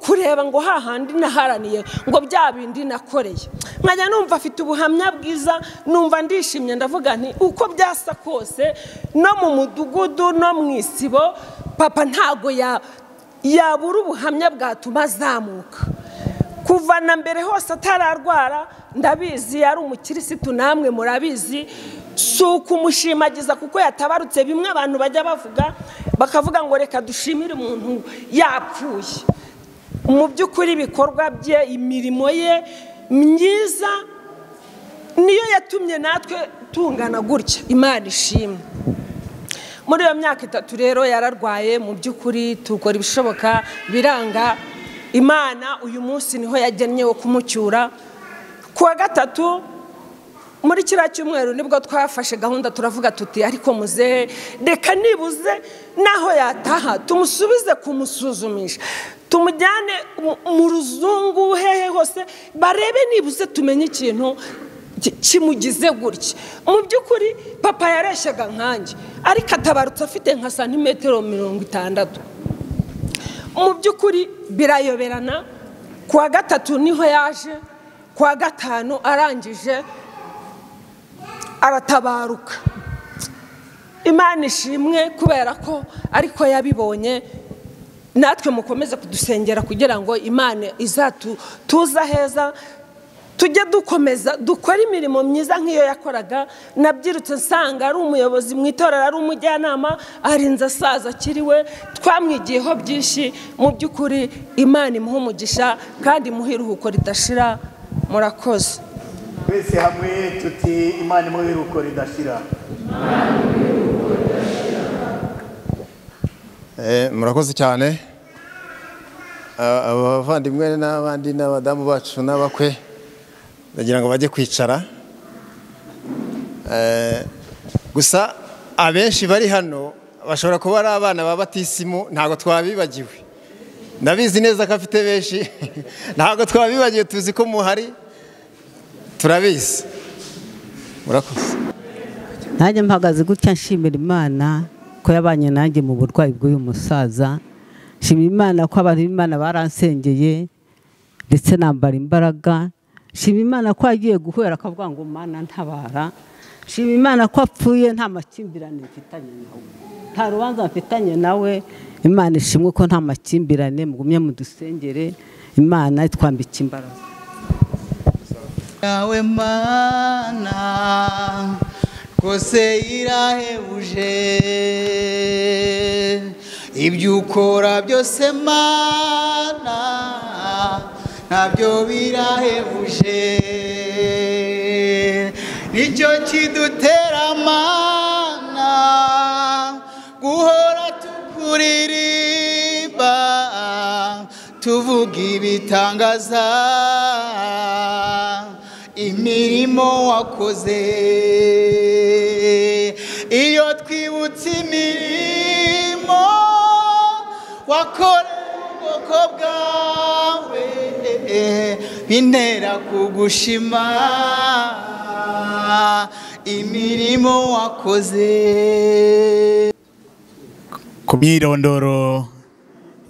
kureba ngo hahandi naharaniye ngo bya bindi nakoreye nkajya numva afite ubuhamya bwiza numva ndishimye ndavuga nti uko byasa kose no mu mudugudu no mu isibo papa ntago yabura ubuhamya bwatuma azamuka kuva na mbere hose atararwara ndabizi yari umukirisitu namwe murabizi si ukumushimagiza kuko yatabarutse bimwe abantu bajya bakavuga ngo reka dushimire umuntu yapfuye mu by'ukuri ibikorwa bye imirimo ye myiza niyo yatumye natwe tungana gutya Imana ishimwe muri iyo myaka 3 rero yararwaye mu by'ukuri tukora ibishoboka biranga Imana uyu munsi niho yagennye wo kumucyura kuwa gatatu muri kiriya cyumweru nibwo twafashe gahunda turavuga tuti ariko muzehe reka nibuze naho yataha tumusubize kumusuzumisha tumujyane mu ruzungu hehe hose barebe nibuze tumenye ikintu kimugize gutya mu by'ukuri papa yareshyaga nkanjye ariko atabarutse afite nka santimetero 60 mu by'ukuri birayoberana kuwa gatatu niho yaje kuwa gatanu arangije aratabaruka Imana ishimwe kubera ko ariko yabibonye natwe mukomeze kudusengera kugira ngo Imana izatuza heza tujye dukomeza dukora imirimo myiza nk'iyo yakoraga nabyirutse nsanga ari umuyobozi mu itorero ari umujyanama arinze asaza kiriwe twamwigiyeho byinshi mu by'ukuri Imana imuha umugisha kandi muhiruhuko ridashira murakoze twese hamwe tuti Imana muhiruhuko ridashira murakoze cyane abavandimwe n'abandi n'abadamu bacu n'abakwe ndagira ngo bajye kwicara gusa abenshi bari hano bashobora kuba ari abana ba batisimu ntabwo twabibagiwe ndabizi neza ko afite benshi ntabwo twabibagiwe tuzi ko muhari turabizi murakoze nanjye mpagaze gutya nshimira Imana ko yabanye nanjye mu burwayi bw'uyu musaza nshimira Imana ko abantu b'Imana baransengeye ndetse nambara imbaraga nshimira Imana ko agiye guhera akavuga ngo Mana ntabara nshimira Imana ko apfuye nta makimbirane mfitanye nawe nta rubanza mfitanye nawe Imana ishimwe ko nta makimbirane mugumye mudusengere Imana itwambika imbaraga yawe Mana kose irahebuje ibyo ukora byose Mana ntabyo birahebuje nicyo kidutera Mana guhora tukuririmba tuvuga ibitangaza imirimo wakoze iyo twibutse imirimo wakoreye ubwoko bwawe bintera kugushima imirimo wakoze ku myirondoro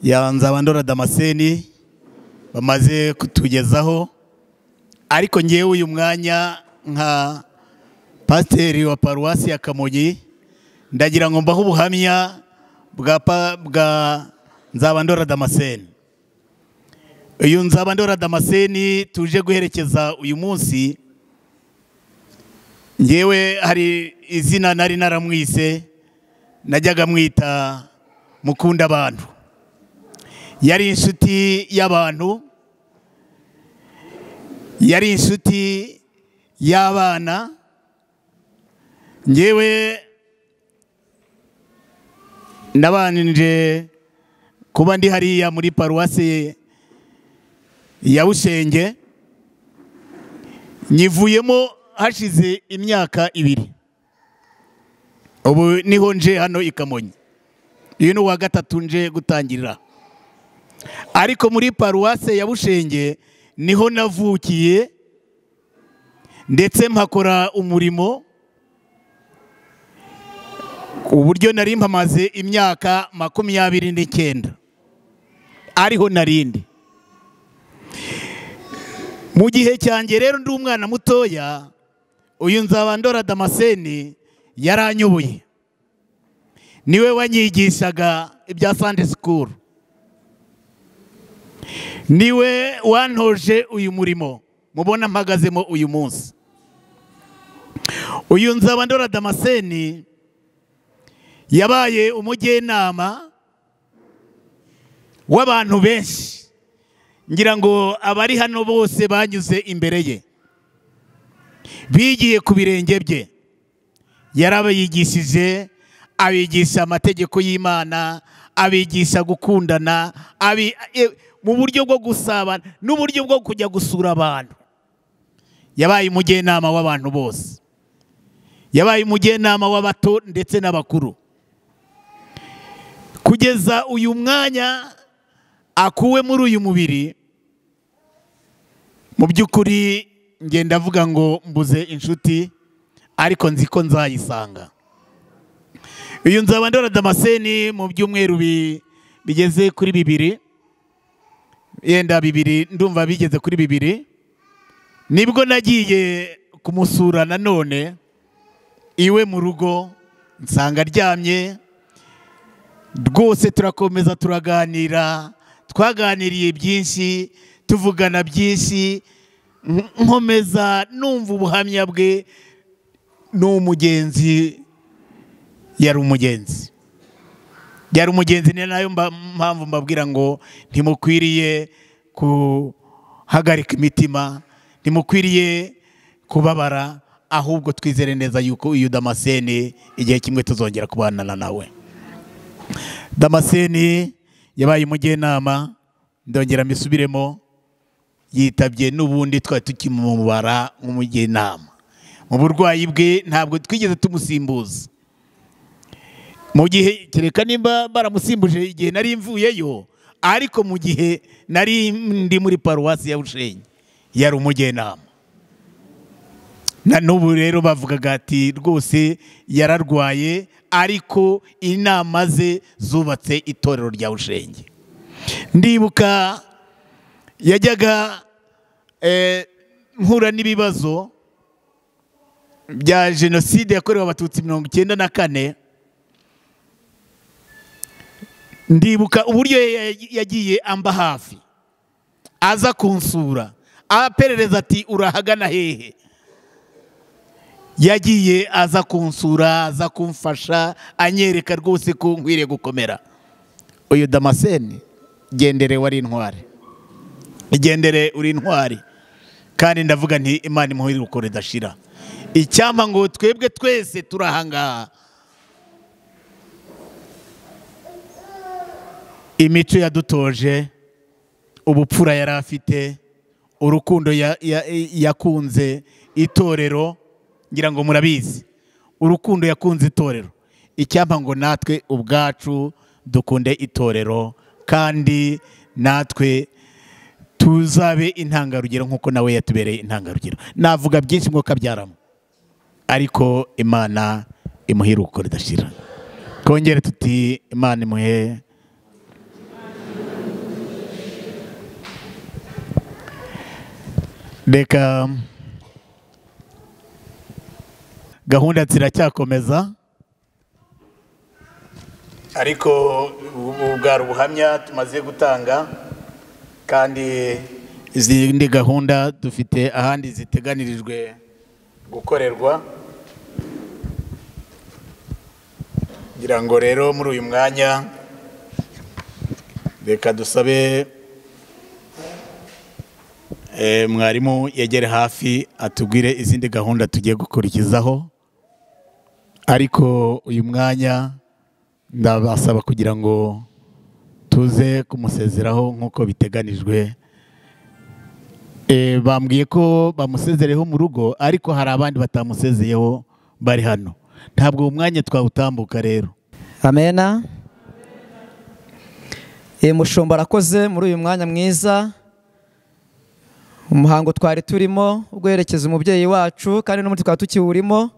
ya Nzabandora Damascene bamaze kutugezaho ariko ngewe uyu mwanya nka pasiteri wa paruwasi ya Kamonyi ndagira ngo mbaho ubuhamya bwa Nzabandora Damascene. Uyu Nzabandora Damascene tuje guherekeza uyu munsi ngewe hari izina nari naramwise najyaga mwita mukunda abantu. Yari inshuti y'abantu, yari inshuti y'abana. Ngewe nabanje kuba ndi hariya muri paruwasi ya Bushenge, nyivuyemo hashize imyaka 2. Ubu niho nje hano i Kamonyi. Uyu ni uwa gatatu nje gutangirira. Ariko muri paruwasi ya Bushenge niho navukiye ndetse mpakora umurimo uburyo nari mpamaze imyaka 29 ariho narindi mu gihe cyanjye rero ndi umwana mutoya. Uyu Nzabandora Damascene yaranyubuye, niwe wanyigishaga ibya Sunday school, niwe wantoje uyu murimo mubona mpagazemo uyu munsi. Uyu Nzabandora Damascene yabaye umujyenama w'abantu benshi, ngira ngo abari hano bose banyuze imbere ye, bigiye ku birenge bye. Yarabayigishije, abigisha amategeko y'Imana, abigisha gukundana, mu buryo bwo gusabana n'uburyo bwo kujya gusura abantu. Yabaye umujyenama w'abantu bose, yabaye umujyenama w'abato ndetse n'abakuru, kugeza uyu mwanya akuwe muri uyu mubiri. Mu by'ukuri ngenda avuga ngo mbuze inshuti, ariko nzi ko nzayisanga. Uyu Nzabandora Damascene mu byumweru bigeze kuri 2, yenda 2, ndumva bigeze kuri 2, nibwo nagiye kumusura nanone iwe mu rugo, nsanga aryamye. Rwose turakomeza turaganira, twaganiriye byinshi, tuvugana byinshi, nkomeza numva ubuhamya bwe. N'umugenzi, yari umugenzi, ni nayo mpamvu mbabwira ngo ntimukwiriye kuhagarika imitima, ntimukwiriye kubabara, ahubwo twizere neza yuko uyu Damascene igihe kimwe tuzongera kubanana nawe. Damascene yabaye umujyenama, ndongera mbisubiremo, yitabye n'ubundi twari tukimubara nk'umujyenama. Mu burwayi bwe ntabwo twigeze tumusimbuza. Mu gihe kereka nimba baramusimbuje igihe nari mvuyeyo, ariko mu gihe nari ndi muri paruwasi ya Bushenyi yari umujyenama. Na n'ubu rero bavugaga ati rwose yararwaye, ariko inama ze zubatse itorero rya Bushenyi. Ndibuka yajyaga mpura n'ibibazo bya jenoside yakorewe abatutsi 1994. Ndibuka uburyo yagiye amba hafi, aza kunsura, aperereza ati urahagana hehe. Yagiye aza kunsura, aza kumfasha, anyereka rwose ko nkwiriye gukomera. Uyu Damascene, gendere wari intwari, igendere uri intwari, kandi ndavuga nti Imana imuhire uko ridashira. Icyampa ngo twebwe twese turahanga, imico yadutoje, ubupfura yari afite, urukundo yakunze itorero, ngira ngo murabizi urukundo yakunze itorero. Icyampa ngo natwe ubwacu dukunde itorero, kandi natwe tuzabe intangarugero nk'uko nawe yatubereye intangarugero. Navuga byinshi ngo kabyaramo, ariko Imana imuhire uko ridashira. Kongere tuti Imana imuhe reka gahunda ziracyakomeza, ariko ubu bwari ubuhamya tumaze gutanga, kandi izindi gahunda dufite ahandi ziteganirijwe gukorerwa. Ngira ngo rero muri uyu mwanya reka dusabe mwarimu yegere hafi atubwire izindi gahunda tugiye gukurikizaho, ariko uyu mwanya ndabasaba kugira ngo tuze kumusezeraho nk'uko biteganijwe. Bambwiye ko bamusezereho mu rugo, ariko hari abandi batamusezeyeho bari hano. Ntabwo umwanya twawutambuka rero. Amena. Mushumba arakoze muri uyu mwanya mwiza. Umuhango twari turimo guherekeza umubyeyi wacu, kandi n'umuti twari tukiwurimo.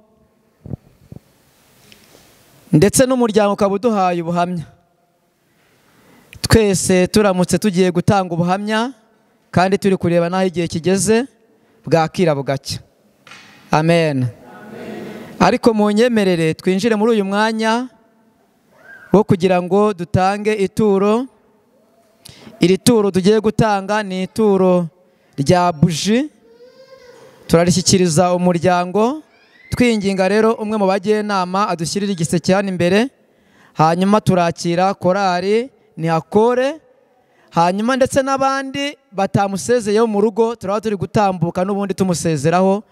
ndetse n'umuryango ukaba uduhaye ubuhamya. Twese turamutse tugiye gutanga ubuhamya kandi turi kureba naho igihe kigeze bwakira bugacya. Amen. Ariko mu nyemerere twinjire muri uyu mwanya wo kugira ngo dutange ituro. Iri turo tugiye gutanga ni ituro rya buji, turarishyikiriza umuryango. Twinginga rero umwe mu bagenama adushyirira igiseke hano imbere, hanyuma turakira korari Nihakore, hanyuma ndetse n'abandi batamusezeyeho mu rugo turaba turi gutambuka n'ubundi tumusezeraho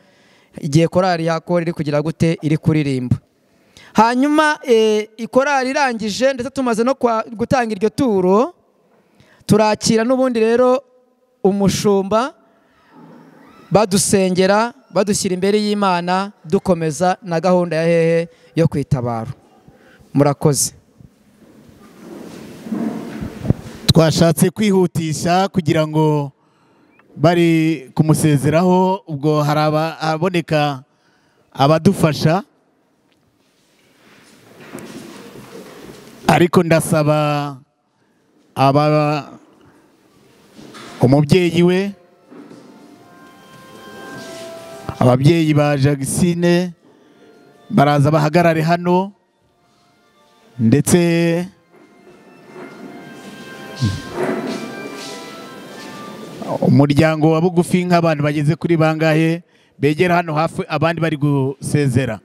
igihe korari Nihakore iri kugira gute, iri kuririmba. Hanyuma ikorari irangije ndetse tumaze no gutanga iryo turo, turakira n'ubundi rero umushumba badusengera, badushyira imbere y'Imana, dukomeza na gahunda ya hehe yo kwitabara. Murakoze. Twashatse kwihutisha kugira ngo bari kumusezeraho, ubwo haraboneka abadufasha, ariko ndasaba umubyeyi we, ababyeyi ba Jagisine baraza bahagarare hano, ndetse umuryango wa bugufi nk'abantu bageze kuri bangahe begera hano hafi, abandi bari gusezera.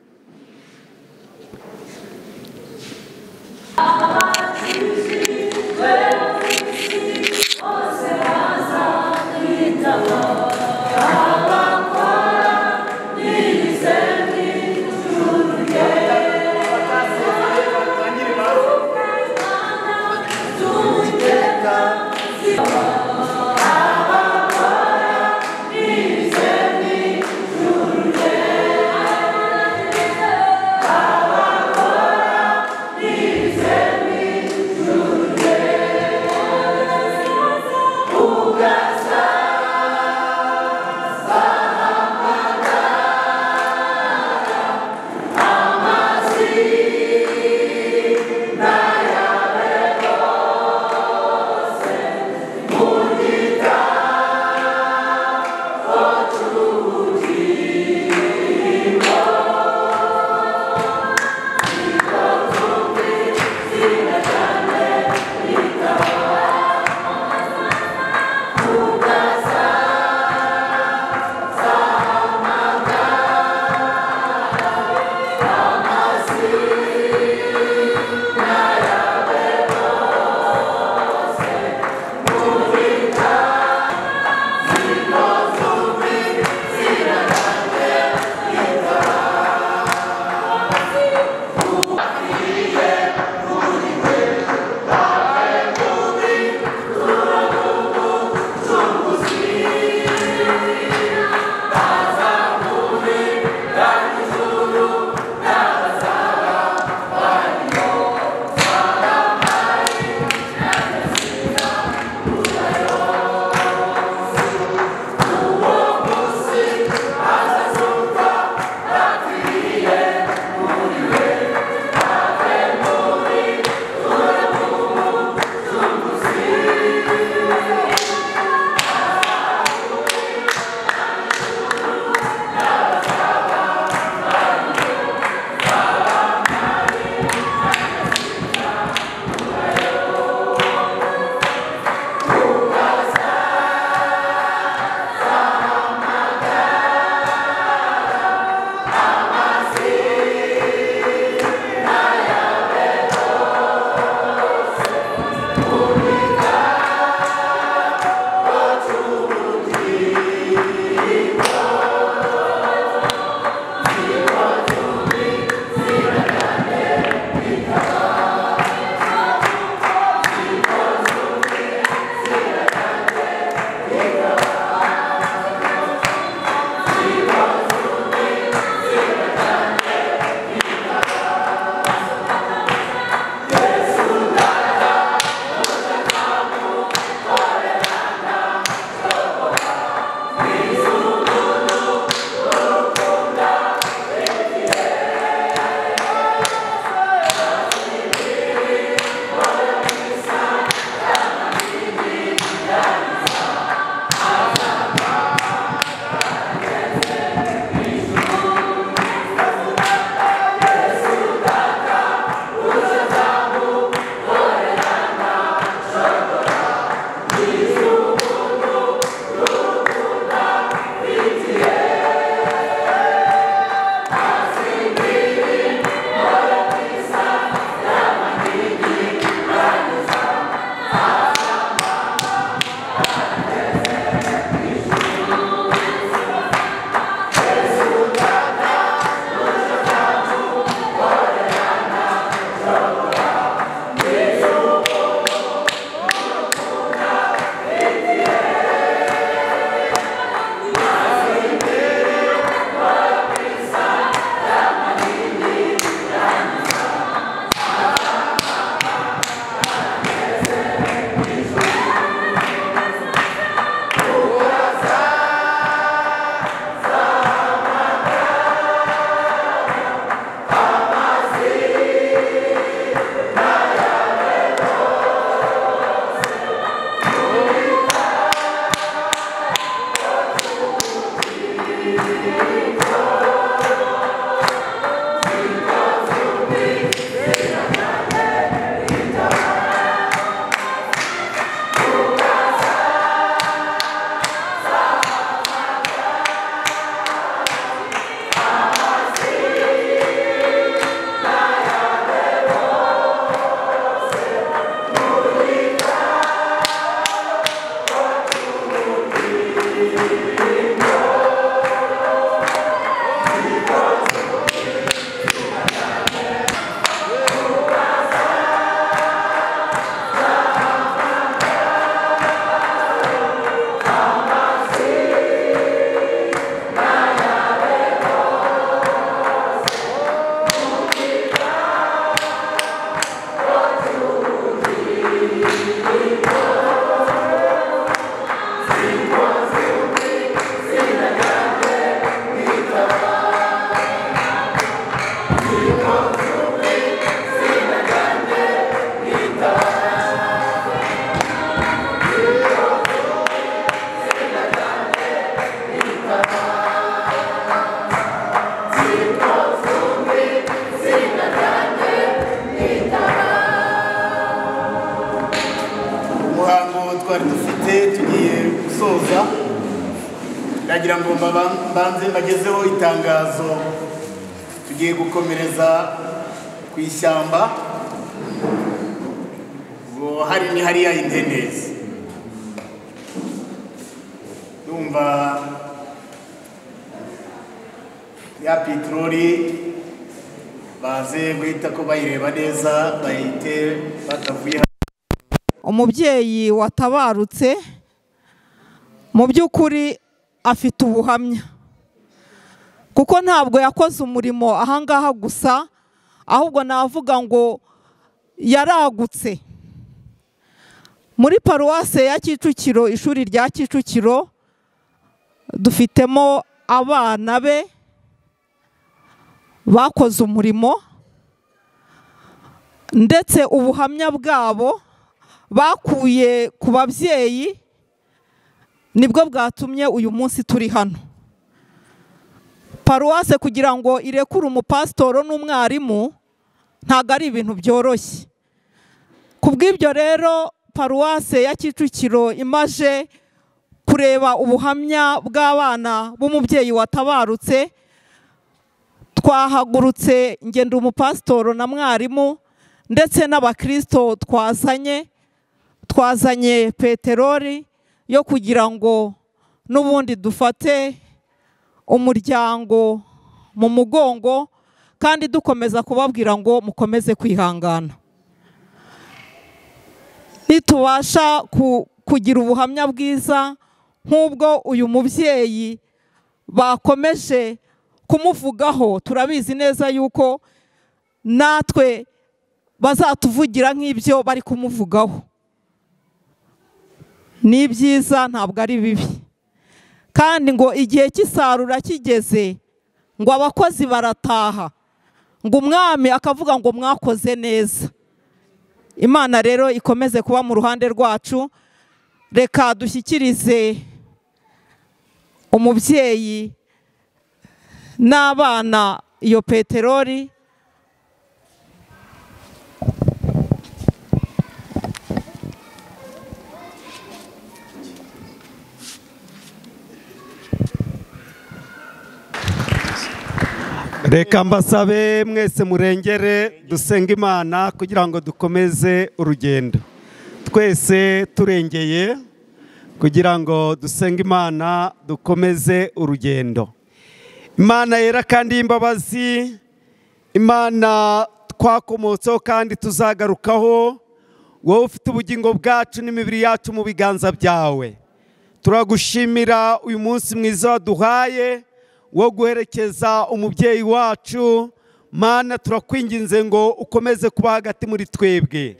ndagira ngo mbanze mbagezeho itangazo tugiye gukomereza ku ishyamba ngo hari ni hariya intenezi ndumva ya peteroli baze guhita ko bayireba neza bayite batavuye. Umubyeyi watabarutse mu by'ukuri afite ubuhamya kuko ntabwo yakoze umurimo ahangaha gusa, ahubwo navuga ngo yaragutse. Muri paruwase ya Kicukiro, ishuri rya Kicukiro, dufitemo abana be bakoze umurimo, ndetse ubuhamya bwabo bakuye ku babyeyi nibwo bwatumye uyu munsi turi hano. Paruwase kugira ngo irekure umupasitoro n'umwarimu ntabwo ari ibintu byoroshye. Kubw'ibyo rero paruwase ya Kicukiro imaje kureba ubuhamya bw'abana b'umubyeyi watabarutse, twahagurutse ngenda umupasitoro na mwarimu ndetse n'abakristo twazanye peteroli yo kugira ngo n'ubundi dufate umuryango mu mugongo, kandi dukomeza kubabwira ngo mukomeze kwihangana. Nitubasha kugira ubuhamya bwiza nk'ubwo uyu mubyeyi bakomeje kumuvugaho, turabizi neza yuko natwe bazatuvugira nk'ibyo bari kumuvugaho. Ni byiza, ntabwo ari bibi. Kandi ngo igihe cy'isarura kigeze ngo abakozi barataha, ngo umwami akavuga ngo mwakoze neza. Imana rero ikomeze kuba mu ruhande rwacu. Reka dushyikirize umubyeyi n'abana iyo peteroli. Reka mbasabe mwese murengere dusenga Imana kugira ngo dukomeze urugendo. Twese turengeye kugira ngo dusenga Imana dukomeze urugendo. Imana yera kandi y'imbabazi, Imana twakomotseho kandi tuzagarukaho, wowe ufite ubugingo bwacu n'imibiri yacu mu biganza byawe. Turagushimira uyu munsi mwiza waduhaye wo guherekeza umubyeyi wacu. Mana, turakwinginze ngo ukomeze kuba hagati muri twebwe.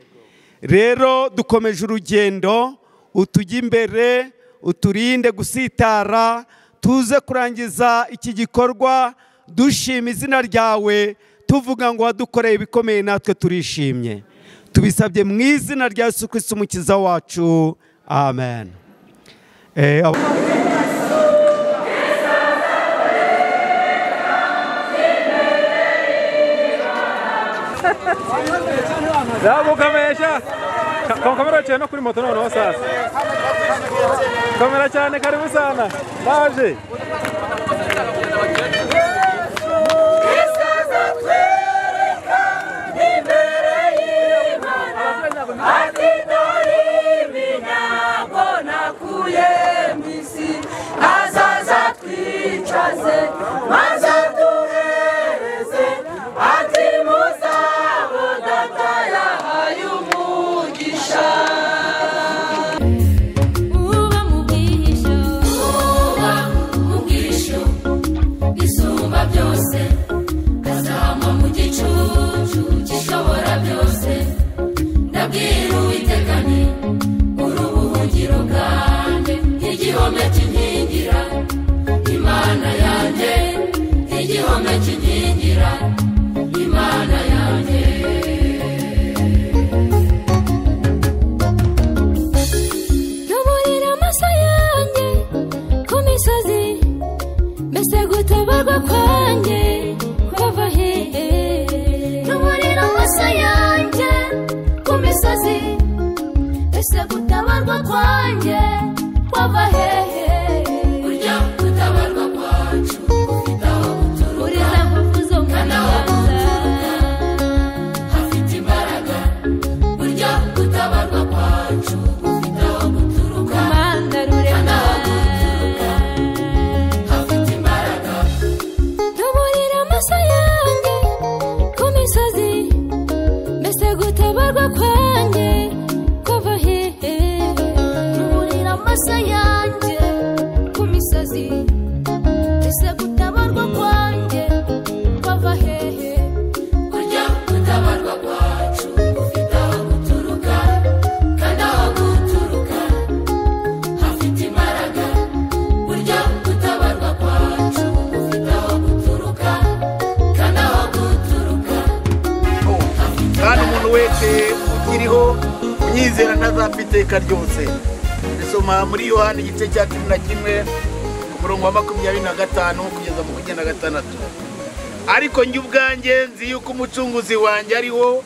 Rero dukomeje urugendo, utujye imbere, uturinde gusitara, tuze kurangiza iki gikorwa dushima izina ryawe, tuvuga ngo wadukoreye ibikomeye natwe turishimye. Tubisabye mu izina rya Yesu Kristo umukiza wacu, amen. Zamukamesha. Kamera cyane kuri moto noneho sasa. Kamera cyane karibu sana. Baje. Nyizera ntazapfa iteka ryose. Ndasoma muri Yohana igice cya 11 ku murongo wa 25 kugeza mu 26. Ariko njye ubwanjye nzi yuko umucunguzi wanjye ariho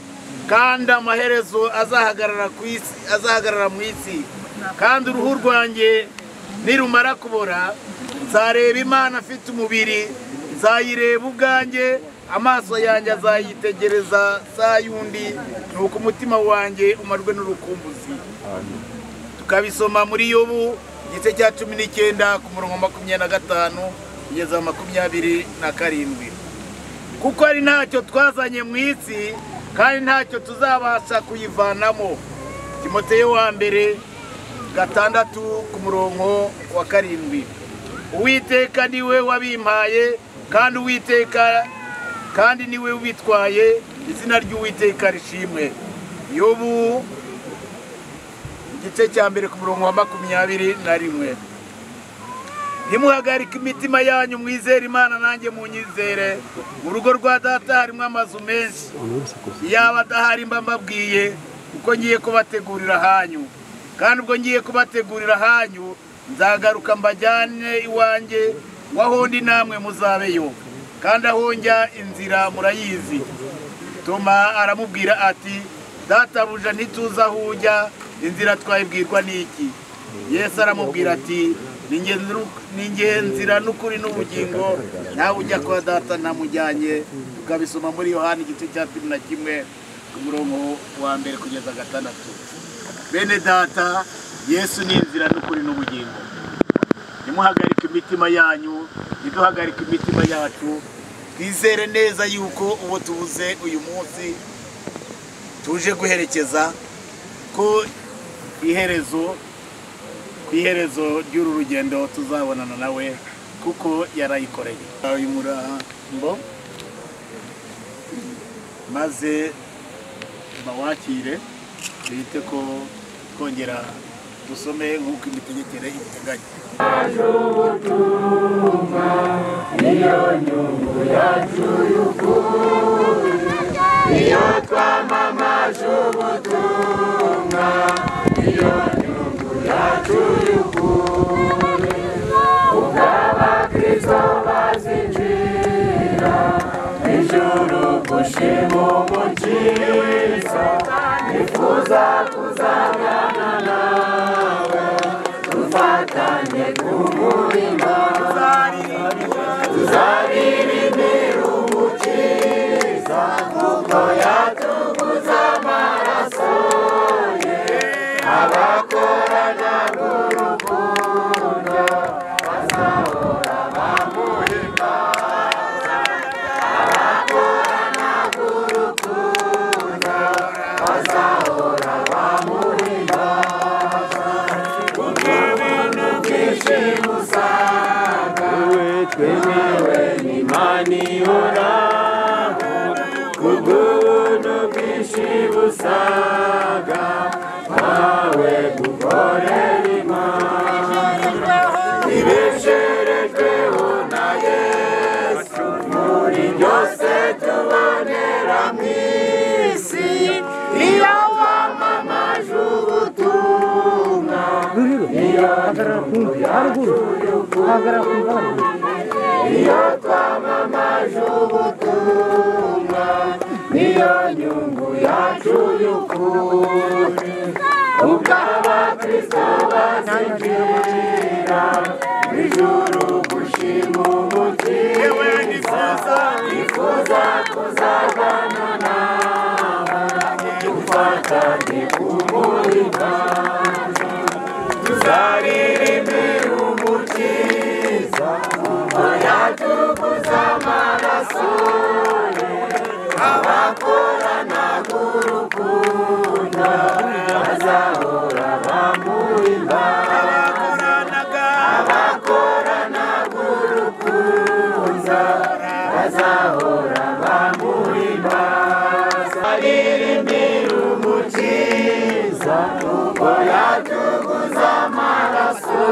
kandi amaherezo azahagarara mu isi kandi uruhu rwanjye nirumara kubora nzareba Imana afite umubiri nzayireba ubwanjye amaso yanjye azayitegereza saa yundi nuko umutima wanjye umarwe n'urukumbuzi. Tukabisoma muri Yobu igice cya 19 ku murongo wa 25 kugeza 27. Kuko ari ntacyo twazanye mu isi kandi ntacyo tuzabasha kuyivanamo. Timoteyo wa mbere 6 ku murongo wa 7. Uwiteka niwe wabimpaye kandi Uwiteka kandi niwe ubitwaye, izina ry'Uwiteka rishimwe. Yobu igice cya mbere ku murongo wa 21. Ntimuhagarike imitima yanyu mwizere Imana nanjye munyizere. Mu rugo rwa data harimo amazu menshi, yaba adahari mba mbabwiye kuko ngiye kubategurira hanyu. Kandi ubwo ngiye kubategurira hanyu nzagaruka mbajyane iwanjye waho ndi namwe muzabeyo. Kandi aho njya inzira murayizi. Toma aramubwira ati databuja ntituzi aho ujya, inzira twayibwirwa n'iki? Yesu aramubwira ati ninjye nzira n'ukuri n'ubugingo, nawe ujya kwa data namujyanye. Tukabisoma muri Yohana igice cya 11 ku murongo wa 1 kugeza 6. Bene data, Yesu ni inzira n'ukuri n'ubugingo. Nimuhagarike imitima yanyu, niduhagarike imitima yacu, twizere neza yuko uwo tubuze uyu munsi tuje guherekeza ko iherezo ry'uru rugendo tuzabonana nawe kuko yarayikoreye. Uyu murambo maze bawakire bite ko kongera dusome nk'uko imitegekere iteganya. Niyo nyungu yacu y'ukuri, iyo twamamaje ubutumwa, niyo nyungu yacu y'ukuri, ubw'abakristo bazinjira ijuru gushima umukiza. mwiza nifuza kuzabana nawe dufatanye kumurimo tuzaririmbira umukiza kuko yatuguze amaraso ye abakorana n'urukundo bazahora bamuhimbaza abakorana n'urukundo bazahora bamuhimbaza kuko ibintu byinshi usanga twemewe n'Imana ihoraho kubw'ubuntu bwinshi busaga wawe gukorera Imana ibesherejweho na Yesu muri byose tubonera mu isi iyo wamamaje ubutumwa iyo nyungu yacu y'ukuri iyo twamamaje ubutumwa niyo nyungu yacu y'ukuri ubwo abakristo bazinjira ijuru gushima umukiza nifuza kuzabana nawe dufatanye kumurimo tuzaririmbira umukiza kuko yatuguze amaraso ye abakorana n'urukundo bazahora bamuhimbaza abakorana n'urukundo bazahora bamuhimbaza baririmbira umukiza kuko yatuguze amaraso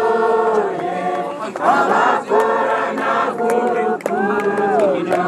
ye abakorana n'urukundo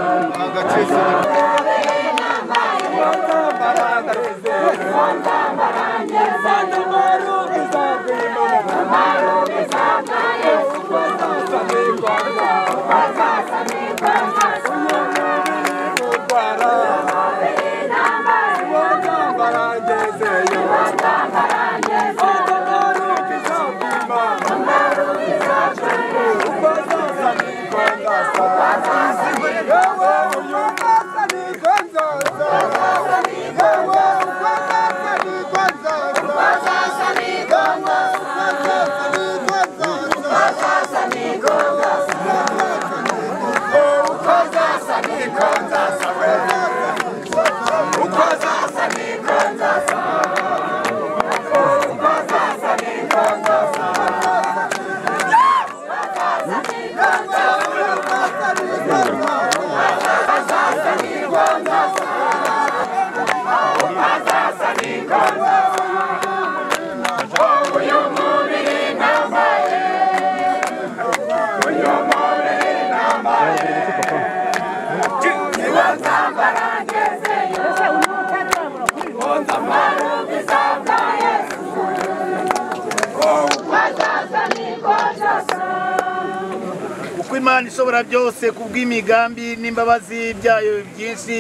uko Imana ishobora byose kubw'imigambi n'imbabazi byayo byinshi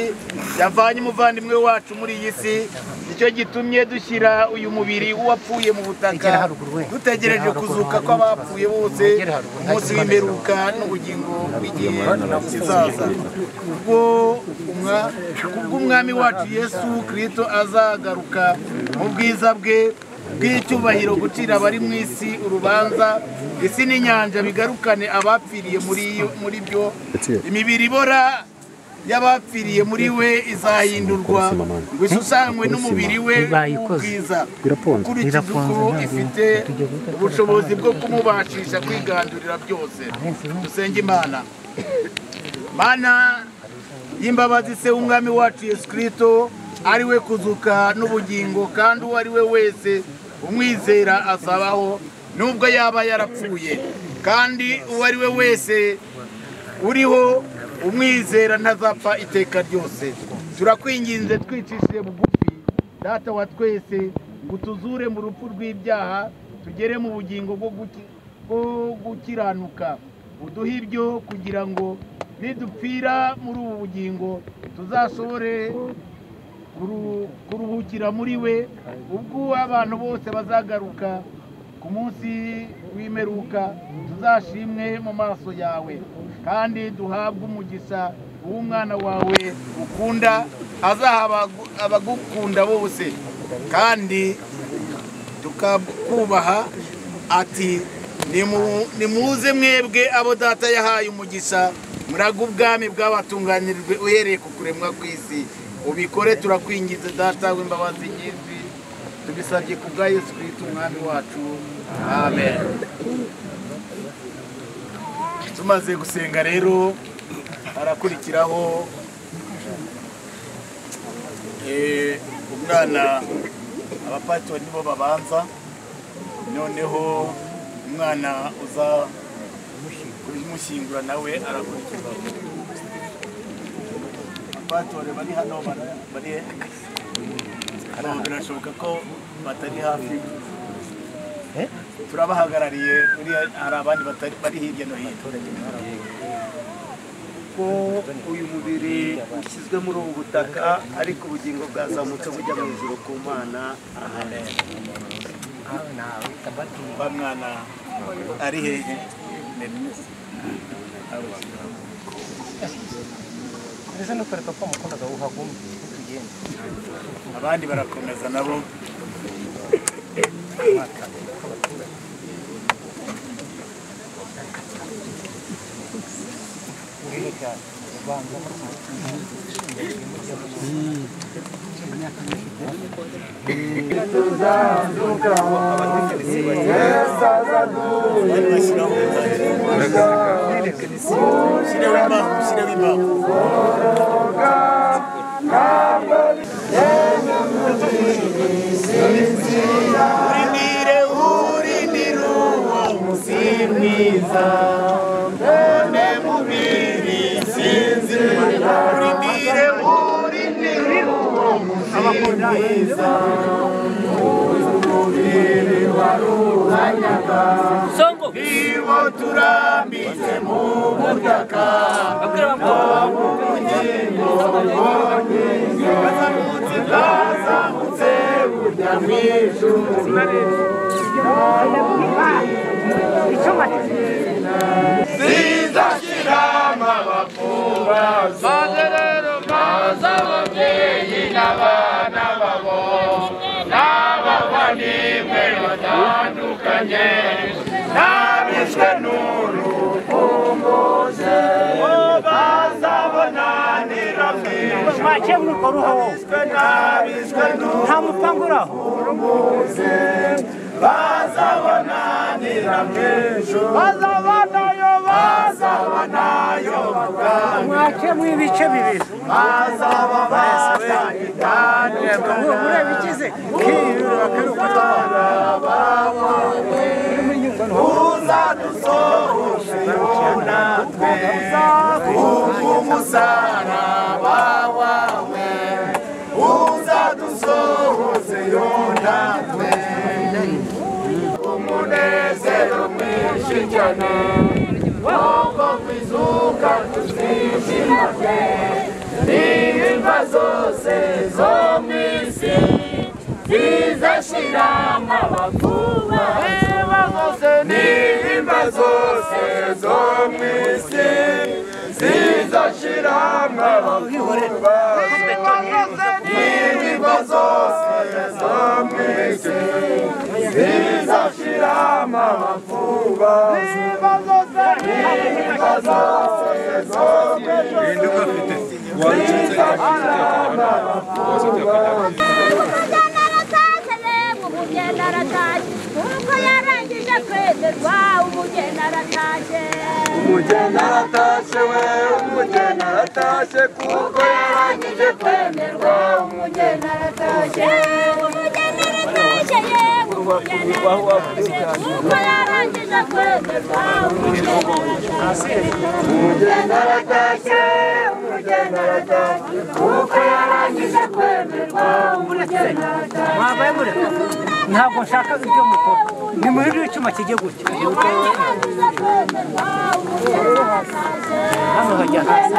yavanye umuvandimwe wacu muri iyi si nicyo gitumye dushyira uyu mubiri wapfuye mu butaka dutegereje kuzuka kw'abapfuye bose umunsi w'imperuka n'ubugingo bw'igihe kizaza kubw'umwami wacu Yesu Kristo azagaruka mu bwiza bwe bw'icyubahiro gucira abari mu isi urubanza isi n'inyanja bigarukane abapfiriye muri byo imibiri ibora y'abapfiriye muri we izahindurwa ngo ishushanywe n'umubiri we w'ubwiza ukurikije uko ifite ubushobozi bwo kumubashisha kwigandurira byose dusenge Imana Mana y'imbabazi se w'umwami wacu Yesu Kristo ari we kuzuka n'ubugingo kandi uwo ari we wese umwizera azabaho nubwo yaba yarapfuye kandi uwo ari we wese uriho umwizera ntazapfa iteka ryose turakwinginze twicishije bugufi data wa twese ngo tuzure mu rupfu rw'ibyaha tugere mu bugingo bwo gukiranuka uduhe ibyo kugira ngo nidupfira muri ubu bugingo tuzashobore kuruhukira muri we ubwo abantu bose bazagaruka ku munsi w'imperuka tuzashimwe mu maso yawe kandi duhabwe umugisha w'umwana wawe ukunda azaha abagukunda bose kandi tukakubaha ati nimuze mwebwe abo data yahaye umugisha muraga ubwami bw'abatunganirijwe uhereye ku kuremwa kw'isi ubikore turakwingiza data w'imbabazi nyinshi tubisabye ku bwa Yesu Kristo umwami wacu amen. Tumaze gusenga rero harakurikiraho umwana abapasitori nibo babanza noneho umwana uza kumushyingura nawe arakurikiraho. Abapasitori bari hano bari hano birashoboka ko batari hafi turabahagarariye hari abandi bari hirya no hino ko uyu mubiri ushyizwe muri ubu butaka ariko ubugingo bwazamutse bujya mu ijuru ku Mana. Amen. Bamwana ari hehe abandi barakomeza nabo Iwo turambitse mu butaka bwazamutse burya mu ijuru zizashira amaboko maze rero maze ababyeyi n'abana babo n'abavandimwe batandukanye n'abishwe n'urukumbuzi bazabonanira mwinshi n'abishwe n'urukumbuzi bazabonanira mwinshi bazabanayo mwakemu ibice bibiri bazaba batandukanye murabikize uzadusohoze natwe umusaraba wawe uzadusohoze natwe umunezero mwinshi cyane wogo kwizuka tuzishima pe n'imva zose zo mu isi zizashira amakuba n'imva zose zo mu isi zizashira amakuba n'imva zose zo mu isi zizashira amakuba n'imva zose zo mu isi umugeni aratashye kuko yarangije kwemerwa umugeni aratashye umugeni aratashye we umugeni aratashye kuko yarangije kwemerwa umugeni aratashye umugeni aratashye yewe umugeni aratashye kuko yarangije kwemerwa umugeni aratashye umugeni aratashye kuko yarangije kwemerwa umugeni aratashye ntabwo nshaka ibyo mukora ni muri icyuma kijye gutya hano hajya hasi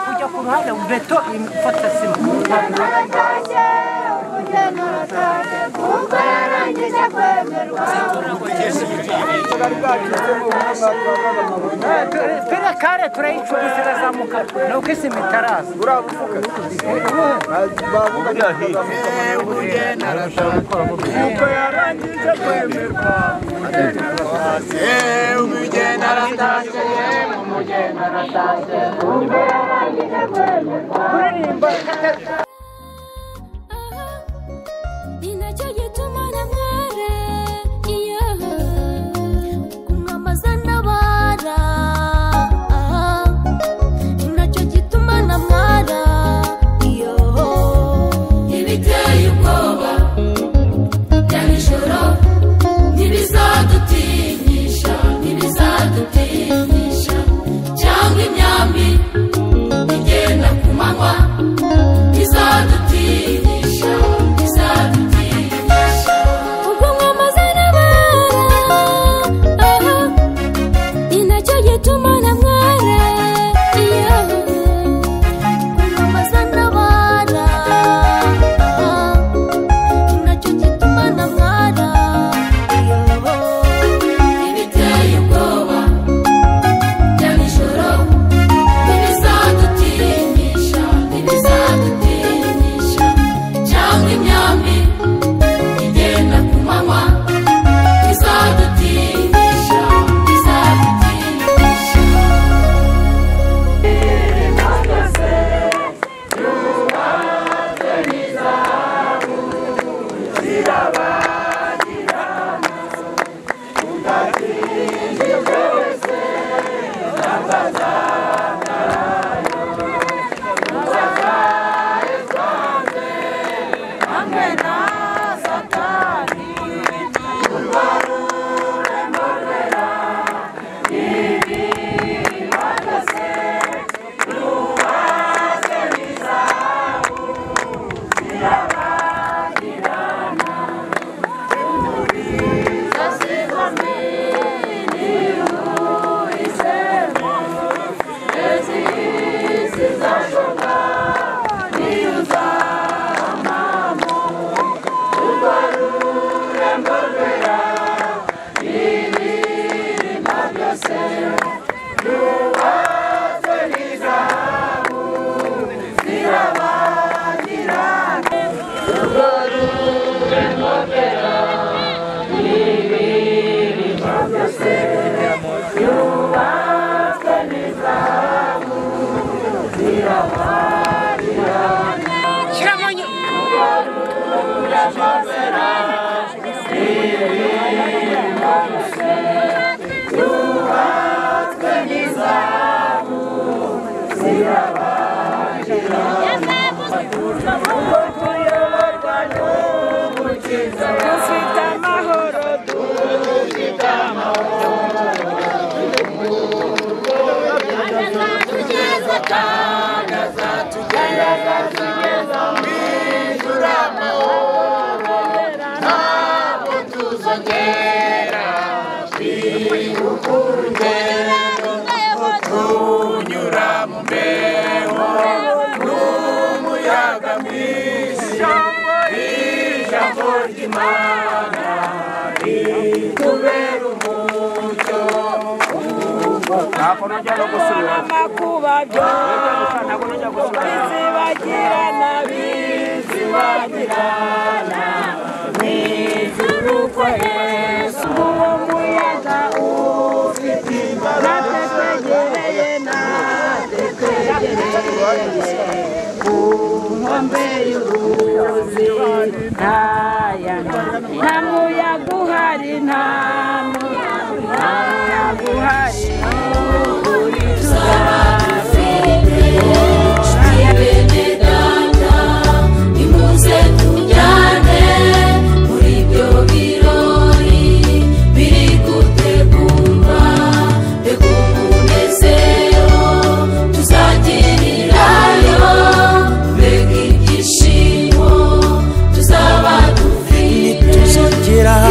kujya ku ruhande beto ifata sima pera kare turayicubise irazamuka nuko isima itaraza kuko yarangije kwemerwa umugeni aratashye umugeni aratashye kuko yarangije kwemerwa kuririmba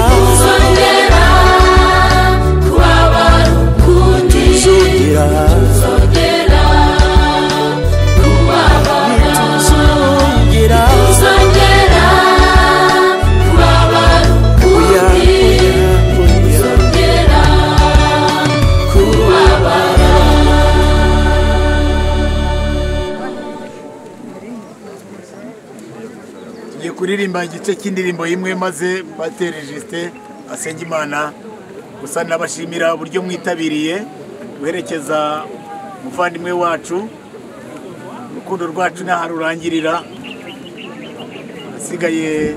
Tuzongera kubabara ukundi kuririmba igice cy'indirimbo y'imwe maze Pasiteri Justin asenga Imana. Gusa nabashimira uburyo mwitabiriye guherekeza umuvandimwe wacu. Urukundo rwacu ntaho rurangirira, hasigaye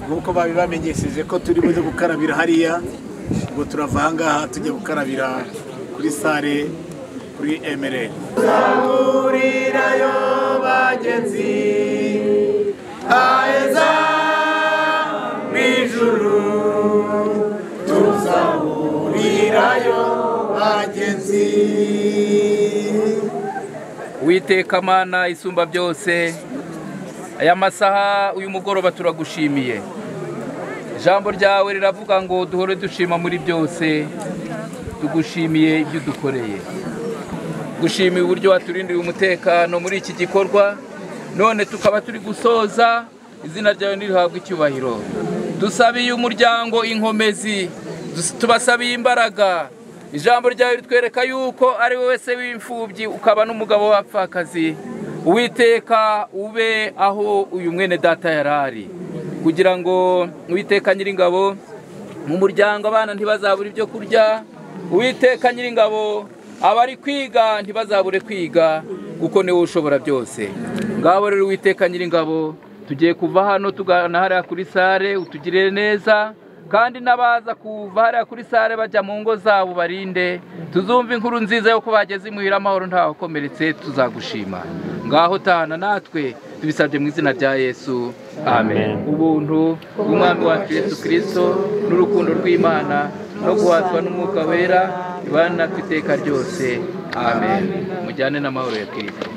nk'uko babibamenyesheje ko turi buze gukarabira hariya, ubwo turava aha ngaha tujya gukarabira kuri sale kuri Emerald. Tuzahurirayo bagenzi aheza mu ijuru, tuzahurirayo bagenzi. Uwiteka Mana isumba byose, aya masaha uyu mugoroba turagushimiye. Ijambo ryawe riravuga ngo duhore dushima muri byose. Tugushimiye ibyo dukoreye, gushimiye uburyo waturindiriye umutekano muri iki gikorwa, none tukaba turi gusoza. Izina ryawe nirihabwe icyubahiro. Dusabiye umuryango inkomezi, tubasabiye imbaraga. Ijambo ryawe ritwereka yuko ari wowe se w'imfubyi ukaba n'umugabo w'abapfakazi. Uwiteka ube aho uyu mwene data yarari, kugira ngo Uwiteka Nyiringabo mu muryango abana ntibazabura ibyo kurya. Uwiteka Nyiringabo abari kwiga ntibazabure kwiga, kuko niwe ushobora byose. Ngabo rero Uwiteka Nyiringabo, tugiye kuva hano tugana hariya kuri sale, utugirire neza. Kandi n'abaza kuva hariya kuri sale bajya mu ngo zabo barinde. Tuzumva inkuru nziza yo ko bageze imuhira amahoro ntawakomeretse, tuzagushima. Ngaho tahana natwe tubisabye mu izina rya Yesu, amen. Ubuntu bw'Umwami wacu Yesu Kristo n'urukundo rw'Imana no guhatwa n'Umwuka Wera bibana natwe iteka ryose, amen. Mujyane n'amahoro ya Kristo.